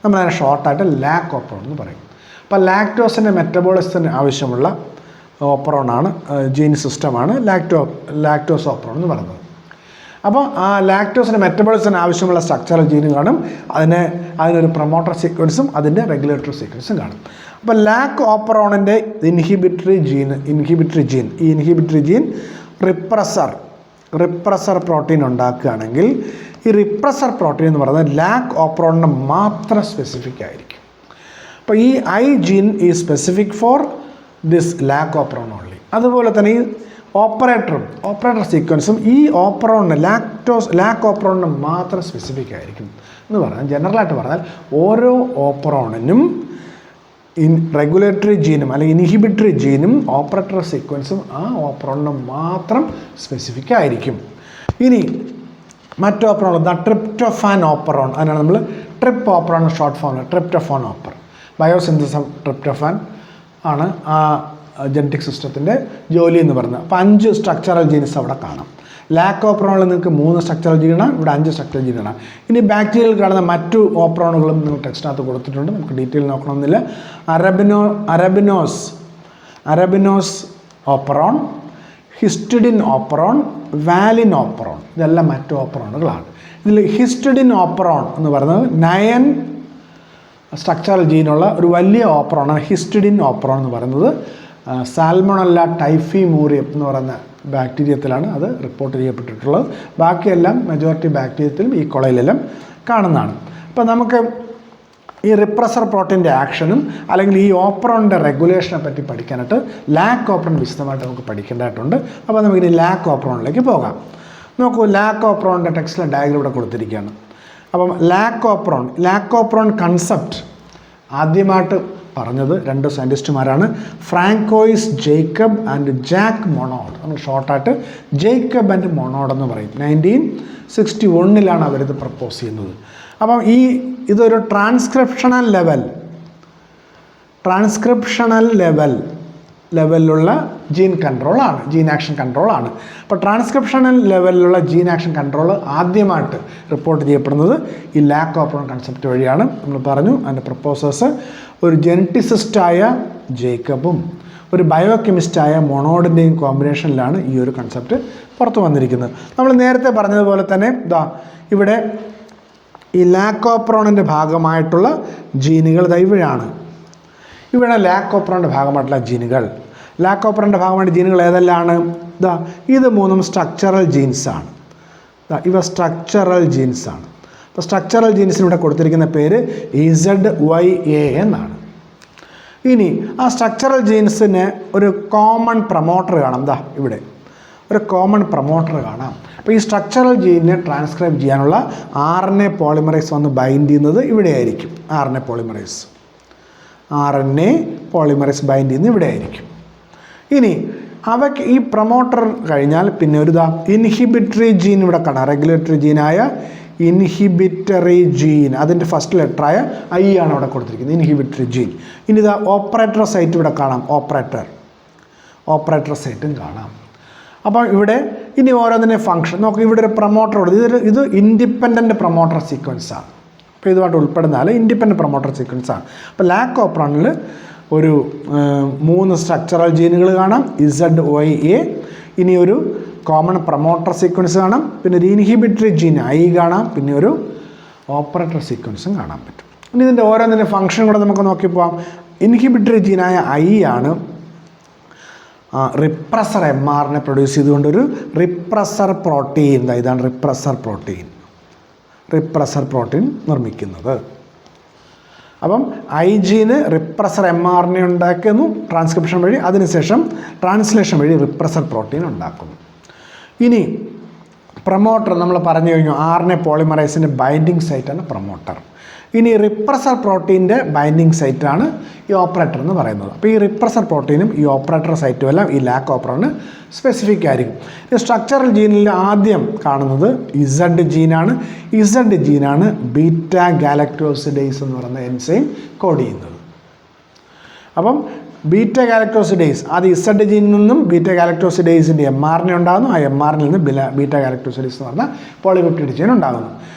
നമ്മളതിനെ ഷോർട്ടായിട്ട് ലാക്ക് ഓപ്പറോൺ എന്ന് പറയും. അപ്പോൾ ലാക്ടോസിൻ്റെ മെറ്റബോളിസത്തിന് ആവശ്യമുള്ള ഓപ്പറോണാണ്, ജീൻ സിസ്റ്റമാണ് ലാക്ടോസ് ഓപ്പറോൺ എന്ന് പറയുന്നത്. അപ്പോൾ ആ ലാക്ടോസിൻ്റെ മെറ്റബോളിസത്തിന് ആവശ്യമുള്ള സ്ട്രക്ചറൽ ജീനും കാണും, അതിനൊരു പ്രൊമോട്ടർ സീക്വൻസും അതിൻ്റെ റെഗുലേറ്ററി സീക്വൻസും കാണും. അപ്പോൾ ലാക്ക് ഓപ്പറോണിൻ്റെ ഇൻഹിബിറ്ററി ജീൻ റിപ്രസർ പ്രോട്ടീൻ ഉണ്ടാക്കുകയാണെങ്കിൽ ഈ റിപ്രസർ പ്രോട്ടീൻ എന്ന് പറയുന്നത് ലാക്ക് ഓപ്പറോണിന് മാത്രം സ്പെസിഫിക് ആയിരിക്കും. അപ്പോൾ ഈ ഐ ജീൻ ഈ specific for this lac operon only. അതുപോലെ തന്നെ ഈ ഓപ്പറേറ്റർ സീക്വൻസും ഈ ലാക്ക് ഓപ്പറോണിന് മാത്രം സ്പെസിഫിക് ആയിരിക്കും എന്ന് പറഞ്ഞാൽ, ജനറലായിട്ട് പറഞ്ഞാൽ ഓരോ ഓപ്പറോണിനും റെഗുലേറ്ററി ജീനും അല്ലെങ്കിൽ ഇൻഹിബിറ്ററി ജീനും ഓപ്പറേറ്റർ സീക്വൻസും ആ ഓപ്പറോണിന് മാത്രം സ്പെസിഫിക് ആയിരിക്കും. ഇനി മറ്റു ഓപ്പറോൺ ട്രിപ്റ്റോഫാൻ ഓപ്പറോൺ, അതിനാണ് നമ്മൾ trip operon short form, tryptophan operon. Biosynthesis tryptophan ആണ് ആ ജനറ്റിക് സിസ്റ്റത്തിൻ്റെ ജോലി എന്ന് പറയുന്നത്. അപ്പോൾ 5 സ്ട്രക്ചറൽ ജീൻസ് അവിടെ കാണാം. ലാക്ക് ഓപ്പറോണിൽ നിങ്ങൾക്ക് 3 സ്ട്രക്ചറൽ ജീനാണ്, ഇവിടെ 5 സ്ട്രക്ചറൽ ജീനാണ്. ഇനി ബാക്ടീരിയയിൽ കാണുന്ന മറ്റു ഓപ്പറോണുകളും നിങ്ങൾ ടെക്സ്റ്റിനകത്ത് കൊടുത്തിട്ടുണ്ട്, നമുക്ക് detail നോക്കണമെന്നില്ല. Arabinose operon, histidine operon, വാലിൻ ഓപ്പറോൺ, ഇതെല്ലാം മറ്റു ഓപ്പറോണുകളാണ്. ഇതിൽ ഹിസ്റ്റിഡിൻ ഓപ്പറോൺ എന്ന് പറയുന്നത് 9 സ്ട്രക്ചറൽ ജീനുള്ള ഒരു വലിയ ഓപ്പറോണാണ് ഹിസ്റ്റിഡിൻ ഓപ്പറോൺ എന്ന് പറയുന്നത്. സാൽമണല്ല ടൈഫിമൂറിയം എന്ന് പറയുന്ന ബാക്ടീരിയത്തിലാണ് അത് റിപ്പോർട്ട് ചെയ്യപ്പെട്ടിട്ടുള്ളത്. ബാക്കിയെല്ലാം മെജോറിറ്റി ബാക്ടീരിയത്തിലും ഈ കൊളയിലെല്ലാം കാണുന്നതാണ്. അപ്പോൾ നമുക്ക് ഈ റിപ്രസർ പ്രോട്ടീൻ്റെ ആക്ഷനും അല്ലെങ്കിൽ ഈ ഓപ്പറോണിൻ്റെ റെഗുലേഷനെ പറ്റി പഠിക്കാനായിട്ട് ലാക് ഓപ്പറോൺ വിശദമായിട്ട് നമുക്ക് പഠിക്കേണ്ടതായിട്ടുണ്ട്. അപ്പോൾ നമുക്കിനി ലാക് ഓപ്പറോണിലേക്ക് പോകാം. നോക്കൂ, ലാക് ഓപ്പറോണിൻ്റെ ടെക്സ്റ്റിലെ ഡയഗ്രം ഇവിടെ കൊടുത്തിരിക്കുകയാണ്. അപ്പം ലാക് ഓപ്പറോൺ കൺസെപ്റ്റ് ആദ്യമായിട്ട് പറഞ്ഞത് 2 സയൻറ്റിസ്റ്റുമാരാണ്, ഫ്രാങ്കോയിസ് ജേക്കബ് ആൻഡ് ജാക്ക് മൊണോഡ്. നമ്മൾ ഷോർട്ടായിട്ട് ജേക്കബ് ആൻഡ് മൊണോഡ് എന്ന് പറയും. 1961 അവരിത് പ്രപ്പോസ് ചെയ്യുന്നത്. അപ്പം ഇതൊരു ട്രാൻസ്ക്രിപ്ഷണൽ ലെവലിലുള്ള ജീൻ കൺട്രോളാണ്, ജീൻ ആക്ഷൻ കൺട്രോളാണ്. അപ്പോൾ ട്രാൻസ്ക്രിപ്ഷണൽ ലെവലിലുള്ള ജീൻ ആക്ഷൻ കൺട്രോൾ ആദ്യമായിട്ട് റിപ്പോർട്ട് ചെയ്യപ്പെടുന്നത് ഈ ലാക് ഓപ്പറോൺ കൺസെപ്റ്റ് വഴിയാണ്. നമ്മൾ പറഞ്ഞു അതിൻ്റെ പ്രപ്പോസേഴ്സ് ഒരു ജെനറ്റിസിസ്റ്റായ ജേക്കബും ഒരു ബയോകെമിസ്റ്റായ മൊണോഡിൻ്റെയും കോമ്പിനേഷനിലാണ് ഈ ഒരു കൺസെപ്റ്റ് പുറത്തു വന്നിരിക്കുന്നത്. നമ്മൾ നേരത്തെ പറഞ്ഞതുപോലെ തന്നെ ഇവിടെ ഈ ലാക് ഓപ്പറോണിൻ്റെ ഭാഗമായിട്ടുള്ള ജീനുകൾ ഇവിടെയാണ്. ഇവിടെ ലാക് ഓപ്പറോണിൻ്റെ ഭാഗമായിട്ടുള്ള ജീനുകൾ, ലാക് ഓപ്പറോണിൻ്റെ ഭാഗമായിട്ട് ജീനുകൾ ഏതെല്ലാമാണ്? ഇത് 3 സ്ട്രക്ചറൽ ജീൻസാണ്. ഇവ സ്ട്രക്ചറൽ ജീൻസാണ്. അപ്പോൾ സ്ട്രക്ചറൽ ജീൻസിന് ഇവിടെ കൊടുത്തിരിക്കുന്ന പേര് ZYA എന്നാണ്. ഇനി ആ സ്ട്രക്ചറൽ ജീൻസിന് ഒരു കോമൺ പ്രൊമോട്ടർ കാണാം. ഇവിടെ ഒരു കോമൺ പ്രൊമോട്ടർ കാണാം. അപ്പോൾ ഈ സ്ട്രക്ചറൽ ജീനിനെ ട്രാൻസ്ക്രൈബ് ചെയ്യാനുള്ള RNA പോളിമറൈസ് വന്ന് ബൈൻഡ് ചെയ്യുന്നത് ഇവിടെ ആയിരിക്കും. RNA പോളിമറൈസ് ബൈൻഡ് ചെയ്യുന്നത് ഇവിടെ ആയിരിക്കും. ഇനി അവയ്ക്ക് ഈ പ്രൊമോട്ടർ കഴിഞ്ഞാൽ പിന്നെ ഒരു ഇൻഹിബിറ്ററി ജീൻ ഇവിടെ കാണാം. റെഗുലേറ്ററി ജീനായ ഇൻഹിബിറ്ററി ജീൻ, അതിൻ്റെ ഫസ്റ്റ് ലെറ്ററായ I ആണ് അവിടെ കൊടുത്തിരിക്കുന്നത്, ഇൻഹിബിറ്ററി ജീൻ. ഇനി ഓപ്പറേറ്റർ സൈറ്റ് ഇവിടെ കാണാം, ഓപ്പറേറ്റർ സൈറ്റും കാണാം. അപ്പോൾ ഇവിടെ ഇനി ഓരോന്നിൻ്റെ ഫംഗ്ഷൻ നോക്കുക. ഇവിടെ ഒരു പ്രൊമോട്ടർ കൊടുത്തു. ഇത് ഇൻഡിപെൻഡൻറ്റ് പ്രൊമോട്ടർ സീക്വൻസാണ്. അപ്പോൾ ഇതുമായിട്ട് ഉൾപ്പെടുന്നാൽ ഇൻഡിപെൻഡൻറ്റ് പ്രൊമോട്ടർ സീക്വൻസാണ്. അപ്പോൾ ലാക് ഓപ്പറോണിൽ ഒരു 3 സ്ട്രക്ചറൽ ജീനുകൾ കാണാം, ZYA. ഇനി ഒരു കോമൺ പ്രൊമോട്ടർ സീക്വൻസ് കാണാം, പിന്നെ ഒരു ഇൻഹിബിറ്ററി ജീൻ I കാണാം, പിന്നെ ഒരു ഓപ്പറേറ്റർ സീക്വൻസും കാണാൻ പറ്റും. ഇനി ഇതിൻ്റെ ഓരോന്നിൻ്റെ ഫംഗ്ഷൻ കൂടെ നമുക്ക് നോക്കിപ്പോവാം. ഇൻഹിബിറ്ററി ജീനായ I ആണ് റിപ്രസർ mRNA പ്രൊഡ്യൂസ് ചെയ്തുകൊണ്ടൊരു റിപ്രസർ പ്രോട്ടീൻ, ഇതാണ് റിപ്രസർ പ്രോട്ടീൻ നിർമ്മിക്കുന്നത്. അപ്പം I ജീന് റിപ്രസർ mRNA ഉണ്ടാക്കുന്നു ട്രാൻസ്ക്രിപ്ഷൻ വഴി, അതിനുശേഷം ട്രാൻസ്ലേഷൻ വഴി റിപ്രസർ പ്രോട്ടീൻ ഉണ്ടാക്കുന്നു. ഇനി പ്രൊമോട്ടർ നമ്മൾ പറഞ്ഞു കഴിഞ്ഞു, RNA പോളിമറൈസിൻ്റെ ബൈൻഡിങ് സൈറ്റാണ് പ്രൊമോട്ടർ. ഇനി റിപ്രസർ പ്രോട്ടീൻ്റെ ബൈൻഡിങ് സൈറ്റാണ് ഈ ഓപ്പറേറ്റർ എന്ന് പറയുന്നത്. അപ്പോൾ ഈ റിപ്രസർ പ്രോട്ടീനും ഈ ഓപ്പറേറ്റർ സൈറ്റും എല്ലാം ഈ ലാക് ഓപ്പറോണിന് സ്പെസിഫിക് ആയിരിക്കും. ഈ സ്ട്രക്ചറൽ ജീനിൽ ആദ്യം കാണുന്നത് Z ജീനാണ്. Z ജീനാണ് ബീറ്റ ഗാലക്ടോസിഡേസ് എന്ന് പറയുന്ന എൻസൈം കോഡ് ചെയ്യുന്നത്. അപ്പം ബീറ്റ ഗാലക്ടോസിഡേസ് ആദ്യം Z ജീനിൽ നിന്നും ബീറ്റ ഗാലക്ടോസിഡേസിൻ്റെ mRNA ഉണ്ടാകുന്നു. ആ mRNA നിന്ന് ബീറ്റ ഗാലക്ടോസിഡേസ് എന്ന് പറഞ്ഞ പോളിപെപ്റ്റൈഡ് ചെയിൻ ഉണ്ടാകുന്നു.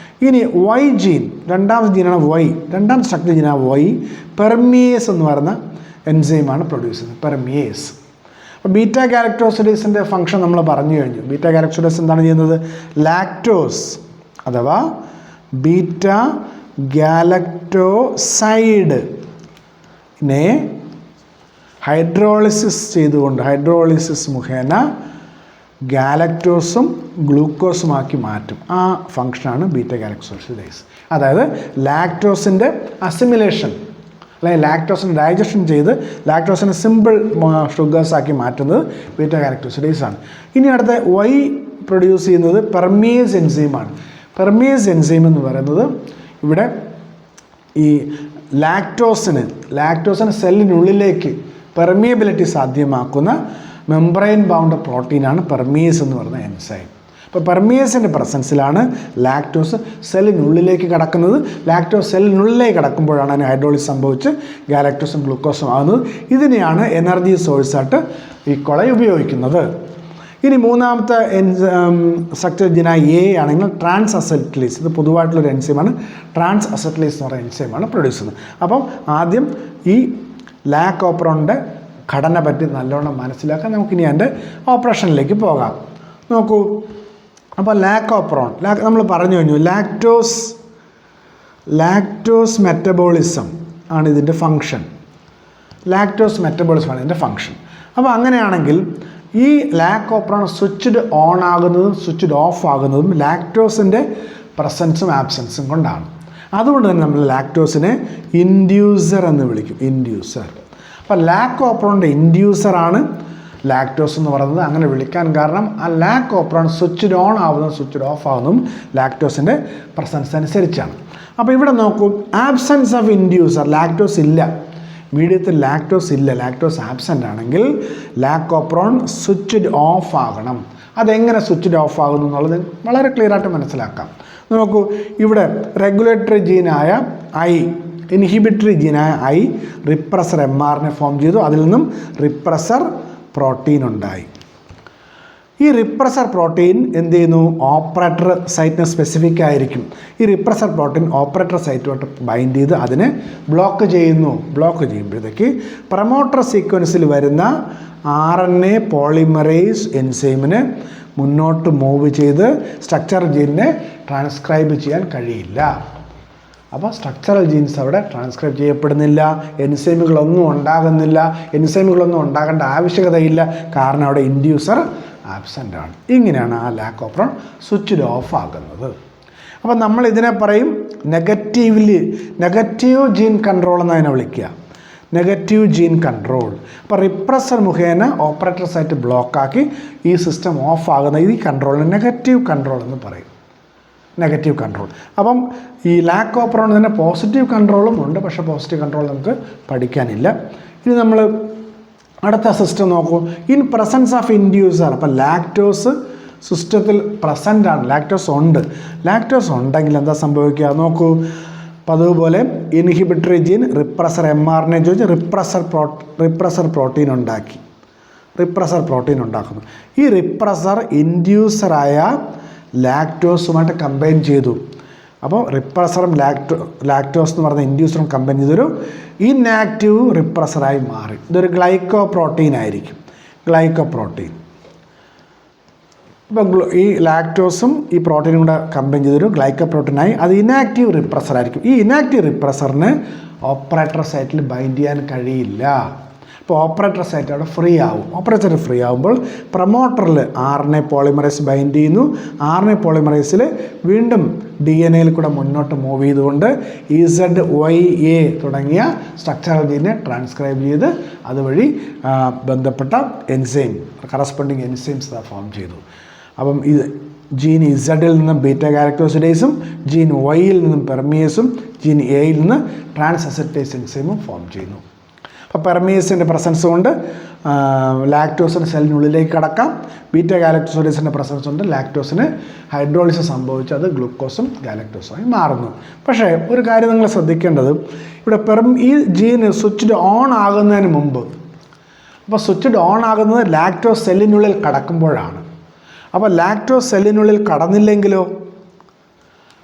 ഇനി Y ജീൻ, രണ്ടാമത്തെ ജീനാണ് Y, രണ്ടാമത്തെ സ്ട്രക്ചർ ജീനാണ് Y. പെർമിയേസ് എന്ന് പറയുന്ന എൻസൈമാണ് പ്രൊഡ്യൂസ് ചെയ്യുന്നത്, പെർമിയേസ്. അപ്പോൾ ബീറ്റ ഗാലക്ടോസിഡേസിൻ്റെ ഫംഗ്ഷൻ നമ്മൾ പറഞ്ഞു കഴിഞ്ഞു. ബീറ്റ ഗാലക്ടോസിഡേസ് എന്താണ് ചെയ്യുന്നത്? ലാക്ടോസ് അഥവാ ബീറ്റ ഗാലക്ടോസൈഡിനെ ഹൈഡ്രോളിസിസ് മുഖേന ഗാലക്ടോസും ഗ്ലൂക്കോസുമാക്കി മാറ്റും. ആ ഫംഗ്ഷനാണ് ബീറ്റ ഗാലക്ടോസിഡേസ്. അതായത് ലാക്ടോസിൻ്റെ അസിമിലേഷൻ അല്ലെങ്കിൽ ലാക്ടോസിന് ഡൈജഷൻ ചെയ്ത് ലാക്ടോസിനെ സിമ്പിൾ ഷുഗേഴ്സാക്കി മാറ്റുന്നത് ബീറ്റ ഗാലക്ടോസിഡേസ് ആണ്. ഇനി അടുത്ത Y പ്രൊഡ്യൂസ് ചെയ്യുന്നത് പെർമിയേസ് എൻസൈമാണ്. പെർമിയേസ് എൻസൈം എന്ന് പറയുന്നത് ഇവിടെ ഈ ലാക്ടോസിന് സെല്ലിനുള്ളിലേക്ക് പെർമിയബിലിറ്റി സാധ്യമാക്കുന്ന മെംബ്രെയിൻ ബൗണ്ട് പ്രോട്ടീനാണ് പെർമിയേസ് എന്ന് പറയുന്ന എൻസൈം. അപ്പോൾ പെർമിയേസിൻ്റെ പ്രസൻസിലാണ് ലാക്ടോസ് സെല്ലിനുള്ളിലേക്ക് കടക്കുന്നത്. ലാക്ടോസ് സെല്ലിനുള്ളിലേക്ക് കടക്കുമ്പോഴാണ് അതിന് ഹൈഡ്രോളിസ് സംഭവിച്ച് ഗാലക്ടോസും ഗ്ലൂക്കോസും ആകുന്നത്. ഇതിനെയാണ് എനർജി സോഴ്സായിട്ട് ഈ കൊള ഉപയോഗിക്കുന്നത്. ഇനി മൂന്നാമത്തെ സ്ട്രക്ചർ ജീനായ A ആണെങ്കിൽ ട്രാൻസ് അസെറ്റിലേസ്, ഇത് പൊതുവായിട്ടുള്ളൊരു എൻസൈമാണ്. ട്രാൻസ് അസെറ്റിലേസ് എന്ന് പറയുന്ന എൻസൈമാണ് പ്രൊഡ്യൂസ് ചെയ്യുന്നത്. അപ്പം ആദ്യം ഈ ലാക് ഓപ്പറോണിൻ്റെ ഘടന പറ്റി നല്ലോണം മനസ്സിലാക്കാൻ നമുക്കിനി അതിൻ്റെ ഓപ്പറേഷനിലേക്ക് പോകാം. നോക്കൂ, അപ്പോൾ ലാക് ഓപ്പറോൺ നമ്മൾ പറഞ്ഞു കഴിഞ്ഞു, ലാക്ടോസ് മെറ്റബോളിസം ആണ് ഇതിൻ്റെ ഫങ്ഷൻ. അപ്പോൾ അങ്ങനെയാണെങ്കിൽ ഈ ലാക്ക് ഓപ്പറോൺ സ്വിച്ച്ഡ് ഓൺ ആകുന്നതും സ്വിച്ച്ഡ് ഓഫ് ആകുന്നതും ലാക്ടോസിൻ്റെ പ്രസൻസും ആബ്സെൻസും കൊണ്ടാണ്. അതുകൊണ്ട് തന്നെ നമ്മൾ ലാക്ടോസിനെ ഇൻഡ്യൂസർ എന്ന് വിളിക്കും, ഇൻഡ്യൂസർ. അപ്പോൾ ലാക്ക് ഓപ്പറോണിൻ്റെ ഇൻഡ്യൂസറാണ് ലാക്ടോസ് എന്ന് പറയുന്നത്. അങ്ങനെ വിളിക്കാൻ കാരണം ആ ലാക്ക് ഓപ്പറോൺ സ്വിച്ച്ഡ് ഓൺ ആവുന്നതും സ്വിച്ച്ഡ് ഓഫ് ആവുന്നതും ലാക്ടോസിൻ്റെ പ്രസൻസ് അനുസരിച്ചാണ്. അപ്പോൾ ഇവിടെ നോക്കൂ, ആബ്സെൻസ് ഓഫ് ഇൻഡ്യൂസർ, ലാക്ടോസ് ഇല്ല, മീഡിയത്തിൽ ലാക്ടോസ് ഇല്ല, ലാക്ടോസ് ആബ്സെൻ്റ് ആണെങ്കിൽ ലാക്ക് ഓപ്പറോൺ സ്വിച്ച്ഡ് ഓഫ് ആകണം. അതെങ്ങനെ സ്വിച്ച്ഡ് ഓഫ് ആകുന്നു എന്നുള്ളത് വളരെ ക്ലിയർ ആയിട്ട് മനസ്സിലാക്കാം. നോക്കൂ, ഇവിടെ റെഗുലേറ്ററി ജീനായ ഐ, ഇൻഹിബിറ്ററി ജീനായ ഐ റിപ്രസർ mRNA ഫോം ചെയ്തു. അതിൽ നിന്നും റിപ്രസർ പ്രോട്ടീൻ ഉണ്ടായി. ഈ റിപ്രസർ പ്രോട്ടീൻ എന്ത് ചെയ്യുന്നു? ഓപ്പറേറ്റർ സൈറ്റിന് സ്പെസിഫിക് ആയിരിക്കും. ഈ റിപ്രസർ പ്രോട്ടീൻ ഓപ്പറേറ്റർ സൈറ്റുമായിട്ട് ബൈൻഡ് ചെയ്ത് അതിനെ ബ്ലോക്ക് ചെയ്യുന്നു. ബ്ലോക്ക് ചെയ്യുമ്പോഴത്തേക്ക് പ്രൊമോട്ടർ സീക്വൻസിൽ വരുന്ന RNA പോളിമറേസ് എൻസൈമിന് മുന്നോട്ട് മൂവ് ചെയ്ത് സ്ട്രക്ചറൽ ജീനിനെ ട്രാൻസ്ക്രൈബ് ചെയ്യാൻ കഴിയില്ല. അപ്പോൾ സ്ട്രക്ചറൽ ജീൻസ് അവിടെ ട്രാൻസ്ക്രൈബ് ചെയ്യപ്പെടുന്നില്ല, എൻസൈമുകളൊന്നും ഉണ്ടാകുന്നില്ല. എൻസൈമുകളൊന്നും ഉണ്ടാകേണ്ട ആവശ്യകതയില്ല, കാരണം അവിടെ ഇൻഡ്യൂസർ ആബ്സെൻ്റ് ആണ്. ഇങ്ങനെയാണ് ആ ലാക്ക് ഓപ്പറോൺ സ്വിച്ച്ഡ് ഓഫ് ആകുന്നത്. അപ്പോൾ നമ്മൾ ഇതിനെ പറയും നെഗറ്റീവ് ജീൻ കൺട്രോൾ എന്നതിനെ വിളിക്കുക, നെഗറ്റീവ് ജീൻ കൺട്രോൾ. അപ്പോൾ റിപ്രസർ മുഖേന ഓപ്പറേറ്റർ സൈറ്റ് ബ്ലോക്കാക്കി ഈ സിസ്റ്റം ഓഫ് ആകുന്ന ഈ കൺട്രോളിന് നെഗറ്റീവ് കൺട്രോൾ എന്ന് പറയും, നെഗറ്റീവ് കൺട്രോൾ. അപ്പം ഈ ലാക്ക് ഓപ്പറോൺ തന്നെ പോസിറ്റീവ് കൺട്രോളും ഉണ്ട്, പക്ഷേ പോസിറ്റീവ് കൺട്രോൾ നമുക്ക് പഠിക്കാനില്ല. ഇനി നമ്മൾ അടുത്ത സിസ്റ്റം നോക്കൂ, ഇൻ പ്രസൻസ് ഓഫ് ഇൻഡ്യൂസർ. അപ്പം ലാക്ടോസ് സിസ്റ്റത്തിൽ പ്രസൻ്റ് ആണ്, ലാക്ടോസ് ഉണ്ട്. ലാക്ടോസ് ഉണ്ടെങ്കിൽ എന്താ സംഭവിക്കുക നോക്കൂ. അപ്പോൾ അതുപോലെ ഇൻഹിബിറ്ററി ജീൻ റിപ്രസർ mRNA ചോദിച്ച് റിപ്രസർ പ്രോട്ടീൻ ഉണ്ടാക്കി, റിപ്രസർ പ്രോട്ടീൻ ഉണ്ടാക്കുന്നു. ഈ റിപ്രസർ ഇൻഡ്യൂസറായ ലാക്ടോസുമായിട്ട് കമ്പൈൻ ചെയ്തു. അപ്പോൾ റിപ്രസറും ലാക്ടോസ് എന്ന് പറഞ്ഞ ഇൻഡ്യൂസറും കമ്പൈൻ ചെയ്തൊരു ഇൻആക്റ്റീവ് റിപ്രസറായി മാറി. ഇതൊരു ഗ്ലൈക്കോ പ്രോട്ടീൻ ആയിരിക്കും, ഗ്ലൈക്കോ പ്രോട്ടീൻ. ഇപ്പോൾ ഈ ലാക്ടോസും ഈ പ്രോട്ടീനും കൂടെ കമ്പൈൻ ചെയ്തൊരു ഗ്ലൈക്കോ പ്രോട്ടീനായി. അത് ഇനാക്റ്റീവ് റിപ്രസർ ആയിരിക്കും. ഈ ഇനാക്റ്റീവ് റിപ്രസറിന് ഓപ്പറേറ്റർ സൈറ്റിൽ ബൈൻഡ് ചെയ്യാൻ കഴിയില്ല. അപ്പോൾ ഓപ്പറേറ്റർ സൈറ്റ് അവിടെ ഫ്രീ ആവും. ഓപ്പറേറ്റർ ഫ്രീ ആകുമ്പോൾ പ്രൊമോട്ടറിൽ RNA പോളിമറൈസ് ബൈൻഡ് ചെയ്യുന്നു. RNA പോളിമറൈസിൽ വീണ്ടും DNA കൂടെ മുന്നോട്ട് മൂവ് ചെയ്തുകൊണ്ട് ZYA തുടങ്ങിയ സ്ട്രക്ചറൽ ജീനെ ട്രാൻസ്ക്രൈബ് ചെയ്ത് അതുവഴി ബന്ധപ്പെട്ട എൻസൈം, കറസ്പോണ്ടിങ് എൻസൈംസ് ഫോം ചെയ്തു. അപ്പം ഇത് ജീൻ ഇസഡിൽ നിന്നും ബീറ്റ ഗാലക്ടോസിഡേസും ജീൻ വൈയിൽ നിന്നും പെർമിയസും ജീൻ എയിൽ നിന്ന് ട്രാൻസ്അസറ്റേസ് എൻസൈമും ഫോം ചെയ്യുന്നു. അപ്പോൾ പെർമിയസിൻ്റെ പ്രസൻസ് കൊണ്ട് ലാക്ടോസിന് സെല്ലിനുള്ളിലേക്ക് കടക്കാം. ബീറ്റ ഗാലക്ടോസിഡേസിൻ്റെ പ്രസൻസ് കൊണ്ട് ലാക്ടോസിന് ഹൈഡ്രോളിസിസ് സംഭവിച്ച് അത് ഗ്ലൂക്കോസും ഗാലക്ടോസുമായി മാറുന്നു. പക്ഷേ ഒരു കാര്യം നിങ്ങൾ ശ്രദ്ധിക്കേണ്ടത്, ഇവിടെ ഈ ജീന് സ്വിച്ച്ഡ് ഓൺ ആകുന്നതിന് മുമ്പ്, അപ്പോൾ സ്വിച്ച്ഡ് ഓൺ ആകുന്നത് ലാക്ടോസ് സെല്ലിനുള്ളിൽ കടക്കുമ്പോഴാണ്. അപ്പോൾ ലാക്ടോസ് സെല്ലിനുള്ളിൽ കടന്നില്ലെങ്കിലോ?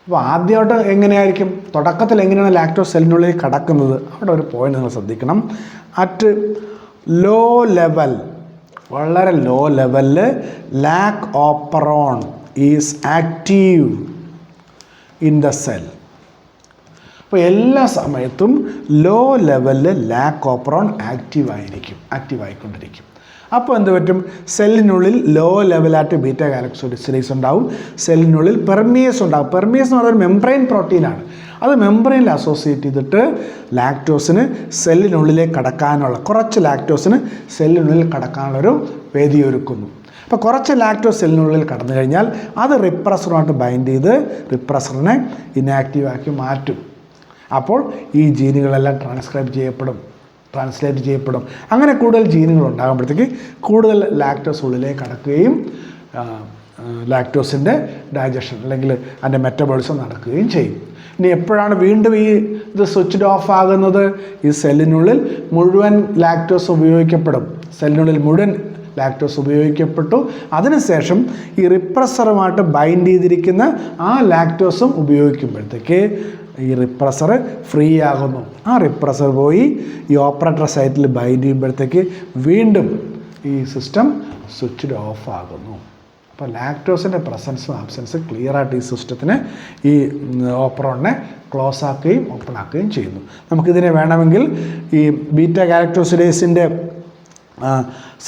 അപ്പോൾ ആദ്യമായിട്ട് എങ്ങനെയായിരിക്കും, തുടക്കത്തിൽ എങ്ങനെയാണ് ലാക്ടോസ് സെല്ലിനുള്ളിൽ കടക്കുന്നത്? അവിടെ ഒരു പോയിന്റ് നിങ്ങൾ ശ്രദ്ധിക്കണം. അറ്റ് ലോ ലെവൽ, വളരെ ലോ ലെവലിൽ lac operon is active in the cell. അപ്പോൾ എല്ലാ സമയത്തും ലോ ലെവലിൽ ലാക്ക് ഓപ്പറോൺ ആക്റ്റീവായിക്കൊണ്ടിരിക്കും. അപ്പോൾ എന്ത് പറ്റും? സെല്ലിനുള്ളിൽ ലോ ലെവലായിട്ട് ബീറ്റ ഗാലക്ടോസിഡേസ് ഉണ്ടാവും. സെല്ലിനുള്ളിൽ പെർമിയസ് ഉണ്ടാവും. പെർമിയസ് എന്ന് പറയുന്നത് മെംബ്രെയിൻ പ്രോട്ടീനാണ്. അത് മെംബ്രെയിനിൽ അസോസിയേറ്റ് ചെയ്തിട്ട് ലാക്ടോസിന് സെല്ലിനുള്ളിലേക്ക് കടക്കാനുള്ള, കുറച്ച് ലാക്ടോസിന് സെല്ലിനുള്ളിൽ കടക്കാനുള്ളൊരു വേദി ഒരുക്കുന്നു. അപ്പോൾ കുറച്ച് ലാക്ടോസ് സെല്ലിനുള്ളിൽ കടന്നു കഴിഞ്ഞാൽ അത് റിപ്രസറുമായിട്ട് ബൈൻഡ് ചെയ്ത് റിപ്രസറിനെ ഇനാക്റ്റീവാക്കി മാറ്റും. അപ്പോൾ ഈ ജീനുകളെല്ലാം ട്രാൻസ്ലേറ്റ് ചെയ്യപ്പെടും. അങ്ങനെ കൂടുതൽ ജീനുകൾ ഉണ്ടാകുമ്പോഴത്തേക്ക് കൂടുതൽ ലാക്ടോസ് ഉള്ളിലേക്ക് കടക്കുകയും ലാക്ടോസിൻ്റെ ഡൈജഷൻ അല്ലെങ്കിൽ അതിൻ്റെ മെറ്റബോളിസം നടക്കുകയും ചെയ്യും. ഇനി എപ്പോഴാണ് വീണ്ടും ഇത് സ്വിച്ച്ഡ് ഓഫ് ആകുന്നത്? ഈ സെല്ലിനുള്ളിൽ മുഴുവൻ ലാക്ടോസ് ഉപയോഗിക്കപ്പെടും. സെല്ലിനുള്ളിൽ മുഴുവൻ ലാക്ടോസ് ഉപയോഗിക്കപ്പെട്ടു. അതിനുശേഷം ഈ റിപ്രസറുമായിട്ട് ബൈൻഡ് ചെയ്തിരിക്കുന്ന ആ ലാക്ടോസും ഉപയോഗിക്കുമ്പോഴത്തേക്ക് ഈ റിപ്രസർ ഫ്രീ ആകുന്നു. ആ റിപ്രസർ പോയി ഈ ഓപ്പറേറ്റർ സൈറ്റിൽ ബൈൻഡ് ചെയ്യുമ്പോഴത്തേക്ക് വീണ്ടും ഈ സിസ്റ്റം സ്വിച്ച്ഡ് ഓഫ് ആകുന്നു. അപ്പോൾ ലാക്ടോസിൻ്റെ പ്രസൻസും ആബ്സെൻസും ക്ലിയറായിട്ട് ഈ സിസ്റ്റത്തിന് ഈ ഓപ്പറോണിനെ ക്ലോസ് ആക്കുകയും ഓപ്പൺ ആക്കുകയും ചെയ്യുന്നു. നമുക്കിതിനെ വേണമെങ്കിൽ ഈ ബീറ്റ ഗാലക്ടോസിഡേസിൻ്റെ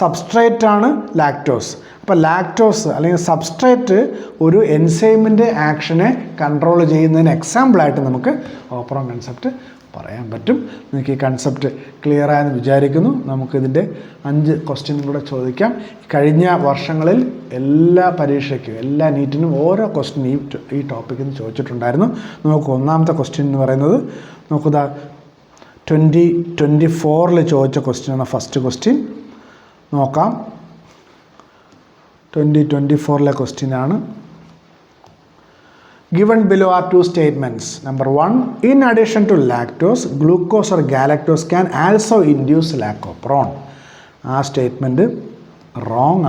സബ്സ്ട്രേറ്റാണ് ലാക്ടോസ്. അപ്പോൾ ലാക്ടോസ് അല്ലെങ്കിൽ സബ്സ്ട്രേറ്റ് ഒരു എൻസൈമിൻ്റെ ആക്ഷനെ കൺട്രോൾ ചെയ്യുന്നതിന് എക്സാമ്പിളായിട്ട് നമുക്ക് ഓപ്പറോൺ കൺസെപ്റ്റ് പറയാൻ പറ്റും. നിങ്ങൾക്ക് ഈ കൺസെപ്റ്റ് ക്ലിയർ ആയെന്ന് വിചാരിക്കുന്നു. നമുക്കിതിൻ്റെ 5 ക്വസ്റ്റ്യനും കൂടെ ചോദിക്കാം. കഴിഞ്ഞ വർഷങ്ങളിൽ എല്ലാ പരീക്ഷയ്ക്കും എല്ലാ നീറ്റിനും ഓരോ ക്വസ്റ്റ്യൻ ഈ ടോപ്പിക്കിൽ നിന്ന് ചോദിച്ചിട്ടുണ്ടായിരുന്നു. നമുക്ക് ഒന്നാമത്തെ ക്വസ്റ്റ്യൻ എന്ന് പറയുന്നത് നോക്കുക 2024 ചോദിച്ച ക്വസ്റ്റ്യനാണ്. ഫസ്റ്റ് ക്വസ്റ്റ്യൻ നോക്കാം. 2024 ക്വസ്റ്റ്യനാണ്. Given below are 2 statements. Number 1, in addition to lactose, glucose or galactose can also induce lacoperon. ആ സ്റ്റേറ്റ്മെൻറ്റ് റോങ്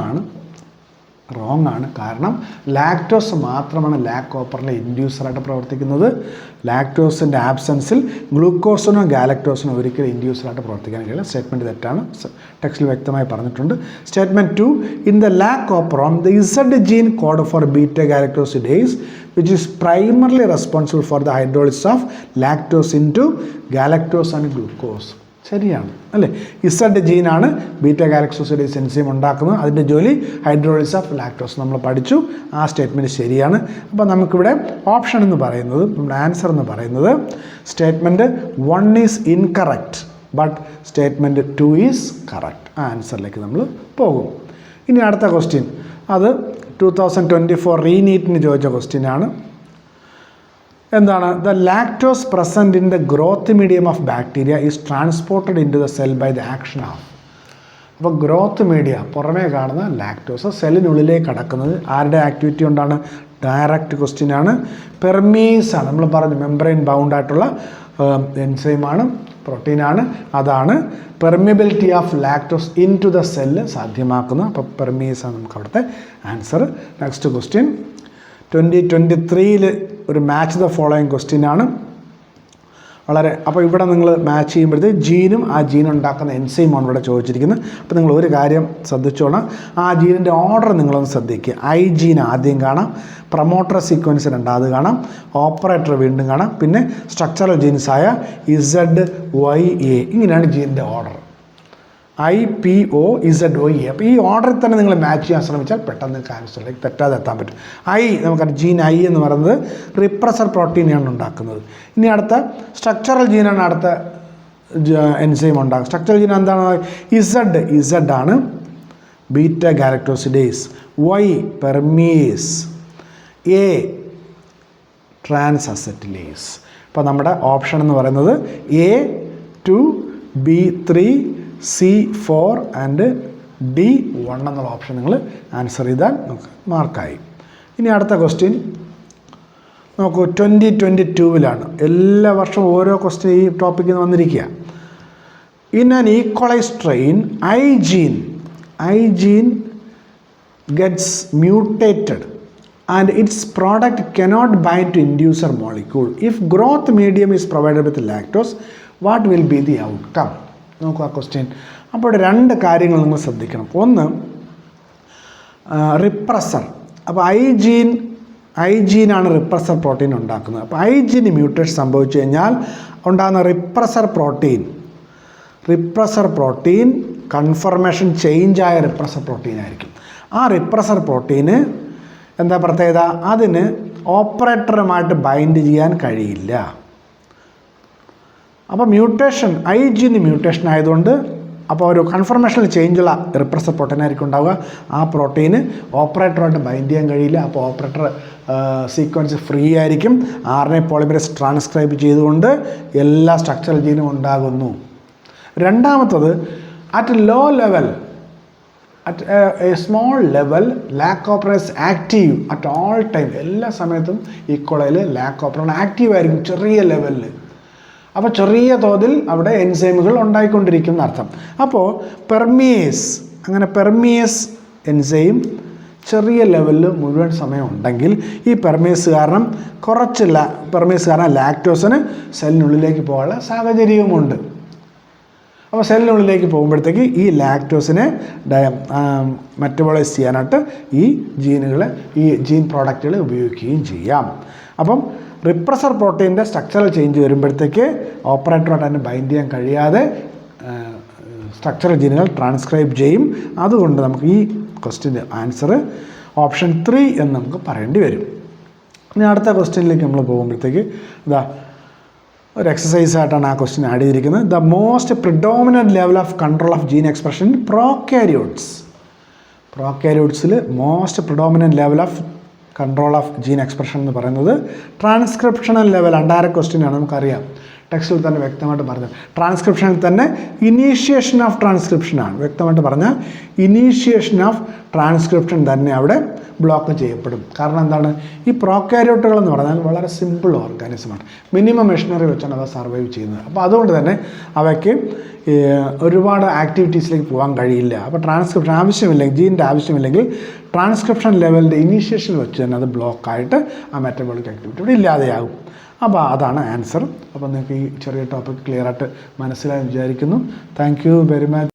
ആണ്. കാരണം ലാക്ടോസ് മാത്രമാണ് ലാക്കോപ്പറിലെ ഇൻഡ്യൂസറായിട്ട് പ്രവർത്തിക്കുന്നത്. ലാക്ടോസിൻ്റെ ആബ്സെൻസിൽ ഗ്ലൂക്കോസിനോ ഗാലക്ടോസിനോ ഒരിക്കലും ഇൻഡ്യൂസറായിട്ട് പ്രവർത്തിക്കാൻ കഴിയില്ല. സ്റ്റേറ്റ്മെൻറ്റ് തെറ്റാണ്. ടെക്സ്റ്റിൽ വ്യക്തമായി പറഞ്ഞിട്ടുണ്ട്. Statement 2, in the lac operon the Z gene code for beta galactosidase which is primarily responsible for the hydrolysis of lactose into galactose and glucose. ശരിയാണ് അല്ലേ? ഇസഡ് ജീനാണ് ബീറ്റ ഗാലക്ടോസിഡേസ് എൻസൈം ഉണ്ടാക്കുന്നത്. അതിൻ്റെ ജോലി ഹൈഡ്രോളിസിസ് ഓഫ് ലാക്ടോസ് നമ്മൾ പഠിച്ചു. ആ സ്റ്റേറ്റ്മെൻറ്റ് ശരിയാണ്. അപ്പോൾ നമുക്കിവിടെ ഓപ്ഷൻ എന്ന് പറയുന്നത്, നമ്മുടെ ആൻസർ എന്ന് പറയുന്നത് statement 1 is incorrect but statement 2 is correct. ആ ആൻസറിലേക്ക് നമ്മൾ പോകും. ഇനി അടുത്ത ക്വസ്റ്റ്യൻ, അത് 2024 റീനീറ്റിന് ചോദിച്ച ക്വസ്റ്റ്യനാണ്. എന്താണ്? The lactose present in the growth medium of bacteria is transported in to the cell by the action of. അപ്പോൾ ഗ്രോത്ത് മീഡിയ പുറമേ കാണുന്ന ലാക്ടോസ് സെല്ലിനുള്ളിലേക്ക് കടക്കുന്നത് ആരുടെ ആക്ടിവിറ്റി കൊണ്ടാണ്? ഡയറക്റ്റ് ക്വസ്റ്റ്യനാണ്. പെർമീസാണ്. നമ്മൾ പറഞ്ഞു മെംബ്രെയിൻ ബൗണ്ട് ആയിട്ടുള്ള എൻസൈമാണ്, പ്രോട്ടീനാണ്. അതാണ് permeability of lactose in to the cell സാധ്യമാക്കുന്നത്. അപ്പോൾ പെർമീസാണ് നമുക്ക് അവിടുത്തെ ആൻസർ. നെക്സ്റ്റ് ക്വസ്റ്റ്യൻ 2023 ഒരു മാച്ച് ദ ഫോളോയിങ് ക്വസ്റ്റ്യനാണ്. അപ്പോൾ ഇവിടെ നിങ്ങൾ മാച്ച് ചെയ്യുമ്പോഴത്തേക്ക് ജീനും ആ ജീൻ ഉണ്ടാക്കുന്ന എൻസൈമാണ് ഇവിടെ ചോദിച്ചിരിക്കുന്നത്. അപ്പോൾ നിങ്ങൾ ഒരു കാര്യം ശ്രദ്ധിച്ചോണം, ആ ജീനിൻ്റെ ഓർഡർ നിങ്ങളൊന്ന് ശ്രദ്ധിക്കുക. ഐ ജീൻ ആദ്യം കാണാം, പ്രൊമോട്ടർ സീക്വൻസ് രണ്ടാമത് കാണാം, ഓപ്പറേറ്റർ വീണ്ടും കാണാം, പിന്നെ സ്ട്രക്ചറൽ ജീൻസായ ZYA. ഇങ്ങനെയാണ് ജീനിൻ്റെ ഓർഡർ. IPOZOE. അപ്പോൾ ഈ ഓർഡറിൽ തന്നെ നിങ്ങൾ മാച്ച് ചെയ്യാൻ ശ്രമിച്ചാൽ പെട്ടെന്ന് ആൻസറിലേക്ക് തെറ്റാതെ എത്താൻ പറ്റും. നമുക്കറിയാം ജീൻ ഐ എന്ന് പറയുന്നത് റിപ്രസർ പ്രോട്ടീനെയാണ് ഉണ്ടാക്കുന്നത്. ഇനി അടുത്ത സ്ട്രക്ചറൽ ജീനാണ് അടുത്ത എൻസൈം ഉണ്ടാക്കുക. സ്ട്രക്ചറൽ ജീൻ എന്താണ്? ഇസഡ് ആണ് beta galactosidase, Y permease, A transacetylase. അപ്പോൾ നമ്മുടെ ഓപ്ഷൻ എന്ന് പറയുന്നത് A2, B3, C4 and D1 എന്നുള്ള ഓപ്ഷൻ നിങ്ങൾ ആൻസർ ചെയ്താൽ നമുക്ക് മാർക്കായി. ഇനി അടുത്ത ക്വസ്റ്റ്യൻ നോക്കൂ. 2022 എല്ലാ വർഷവും ഓരോ ക്വസ്റ്റ്യൻ ഈ ടോപ്പിക്കിൽ നിന്ന് വന്നിരിക്കുക. In an equalise strain I gene gets mutated and its product cannot bind to inducer molecule. If growth medium is provided with lactose, what will be the outcome? നോക്കുക ക്വസ്റ്റ്യൻ. അപ്പോൾ 2 കാര്യങ്ങൾ നിങ്ങൾ ശ്രദ്ധിക്കണം. ഒന്ന് റിപ്രസർ. അപ്പോൾ ഐ ജീനാണ് റിപ്രസർ പ്രോട്ടീൻ ഉണ്ടാക്കുന്നത്. അപ്പോൾ ഐ ജീന് മ്യൂട്ടേഷൻ സംഭവിച്ചു കഴിഞ്ഞാൽ ഉണ്ടാകുന്ന റിപ്രസർ പ്രോട്ടീൻ കൺഫർമേഷൻ ചേഞ്ചായ റിപ്രസർ പ്രോട്ടീൻ ആയിരിക്കും. ആ റിപ്രസർ പ്രോട്ടീന് എന്താ പ്രത്യേകത? അതിന് ഓപ്പറേറ്ററുമായിട്ട് ബൈൻഡ് ചെയ്യാൻ കഴിയില്ല. അപ്പോൾ മ്യൂട്ടേഷൻ ഐ ജീന് മ്യൂട്ടേഷൻ ആയതുകൊണ്ട് അപ്പോൾ ഒരു കൺഫർമേഷനിൽ ചേഞ്ചുള്ള റിപ്രസർ പ്രോട്ടീൻ ആയിരിക്കും ഉണ്ടാവുക. ആ പ്രോട്ടീന് ഓപ്പറേറ്ററുമായിട്ട് ബൈൻഡ് ചെയ്യാൻ കഴിയില്ല. അപ്പോൾ ഓപ്പറേറ്റർ സീക്വൻസ് ഫ്രീ ആയിരിക്കും. RNA പോളിമറേസ് ട്രാൻസ്ക്രൈബ് ചെയ്തുകൊണ്ട് എല്ലാ സ്ട്രക്ചറൽ ജീനും ഉണ്ടാകുന്നു. രണ്ടാമത്തത് at low level, at a small level, lacoperon is active at all time. എല്ലാ സമയത്തും ഈ കൊളയിൽ ലാക്കോപ്പറോൺ ആക്റ്റീവ് ആയിരിക്കും ചെറിയ ലെവലിൽ. അപ്പോൾ ചെറിയ തോതിൽ അവിടെ എൻസൈമുകൾ ഉണ്ടായിക്കൊണ്ടിരിക്കും എന്നർത്ഥം. അപ്പോൾ പെർമിയേസ് എൻസൈം ചെറിയ ലെവലിൽ മുഴുവൻ സമയം ഉണ്ടെങ്കിൽ ഈ പെർമിയേസ് കാരണം ലാക്ടോസിന് സെല്ലിനുള്ളിലേക്ക് പോകാനുള്ള സാഹചര്യവുമുണ്ട്. അപ്പോൾ സെല്ലിനുള്ളിലേക്ക് പോകുമ്പോഴത്തേക്ക് ഈ ലാക്ടോസിനെ മെറ്റബോളൈസ് ചെയ്യാനായിട്ട് ഈ ജീൻ പ്രോഡക്റ്റുകൾ ഉപയോഗിക്കുകയും ചെയ്യാം. അപ്പം റിപ്രസർ പ്രോട്ടീൻ്റെ സ്ട്രക്ചറൽ ചേഞ്ച് വരുമ്പോഴത്തേക്ക് ഓപ്പറേറ്ററായിട്ട് അതിന് ബൈൻഡ് ചെയ്യാൻ കഴിയാതെ സ്ട്രക്ചറൽ ജീനുകൾ ട്രാൻസ്ക്രൈബ് ചെയ്യും. അതുകൊണ്ട് നമുക്ക് ഈ ക്വസ്റ്റ്യൻ്റെ ആൻസർ ഓപ്ഷൻ 3 എന്ന് നമുക്ക് പറയേണ്ടി വരും. ഇനി അടുത്ത ക്വസ്റ്റ്യനിലേക്ക് നമ്മൾ പോകുമ്പോഴത്തേക്ക് ഇതാ ഒരു എക്സസൈസ് ആയിട്ടാണ് ആ ക്വസ്റ്റ്യൻ ആഡ് ചെയ്തിരിക്കുന്നത്. The most predominant level of control of gene expression prokaryotes. പ്രോകാരിയോട്സിൽ most predominant level of control of gene expression എന്ന് പറയുന്നത് ട്രാൻസ്ക്രിപ്ഷണൽ ലെവലാണ്. ഡയറക്റ്റ് ക്വസ്റ്റ്യനാണ്, നമുക്കറിയാം. ടെക്സ്റ്റിൽ തന്നെ വ്യക്തമായിട്ട് പറഞ്ഞത്. ട്രാൻസ്ക്രിപ്ഷനിൽ തന്നെ ഇനീഷ്യേഷൻ ഓഫ് ട്രാൻസ്ക്രിപ്ഷനാണ്. വ്യക്തമായിട്ട് പറഞ്ഞാൽ ഇനീഷ്യേഷൻ ഓഫ് ട്രാൻസ്ക്രിപ്ഷൻ തന്നെ അവിടെ ബ്ലോക്ക് ചെയ്യപ്പെടും. കാരണം എന്താണ്, ഈ പ്രോകാരിയോട്ടുകൾ എന്ന് പറഞ്ഞാൽ വളരെ സിമ്പിൾ ഓർഗാനിസമാണ്. മിനിമം മെഷീനറി വെച്ചാണ് അവ സർവൈവ് ചെയ്യുന്നത്. അപ്പോൾ അതുകൊണ്ട് തന്നെ അവയ്ക്ക് ഒരുപാട് ആക്ടിവിറ്റീസിലേക്ക് പോകാൻ കഴിയില്ല. അപ്പോൾ ട്രാൻസ്ക്രിപ്ഷൻ ആവശ്യമില്ലെങ്കിൽ, ജീനിൻ്റെ ആവശ്യമില്ലെങ്കിൽ ട്രാൻസ്ക്രിപ്ഷൻ ലെവലിൻ്റെ ഇനീഷ്യേഷൻ വെച്ച് തന്നെ അത് ബ്ലോക്കായിട്ട് ആ മെറ്റബോളിക് ആക്ടിവിറ്റി ഇവിടെ ഇല്ലാതെയാകും. അപ്പോൾ അതാണ് ആൻസർ. അപ്പോൾ നിങ്ങൾക്ക് ഈ ചെറിയ ടോപ്പിക് ക്ലിയർ ആയിട്ട് മനസ്സിലായി വിചാരിക്കുന്നു. Thank you very much.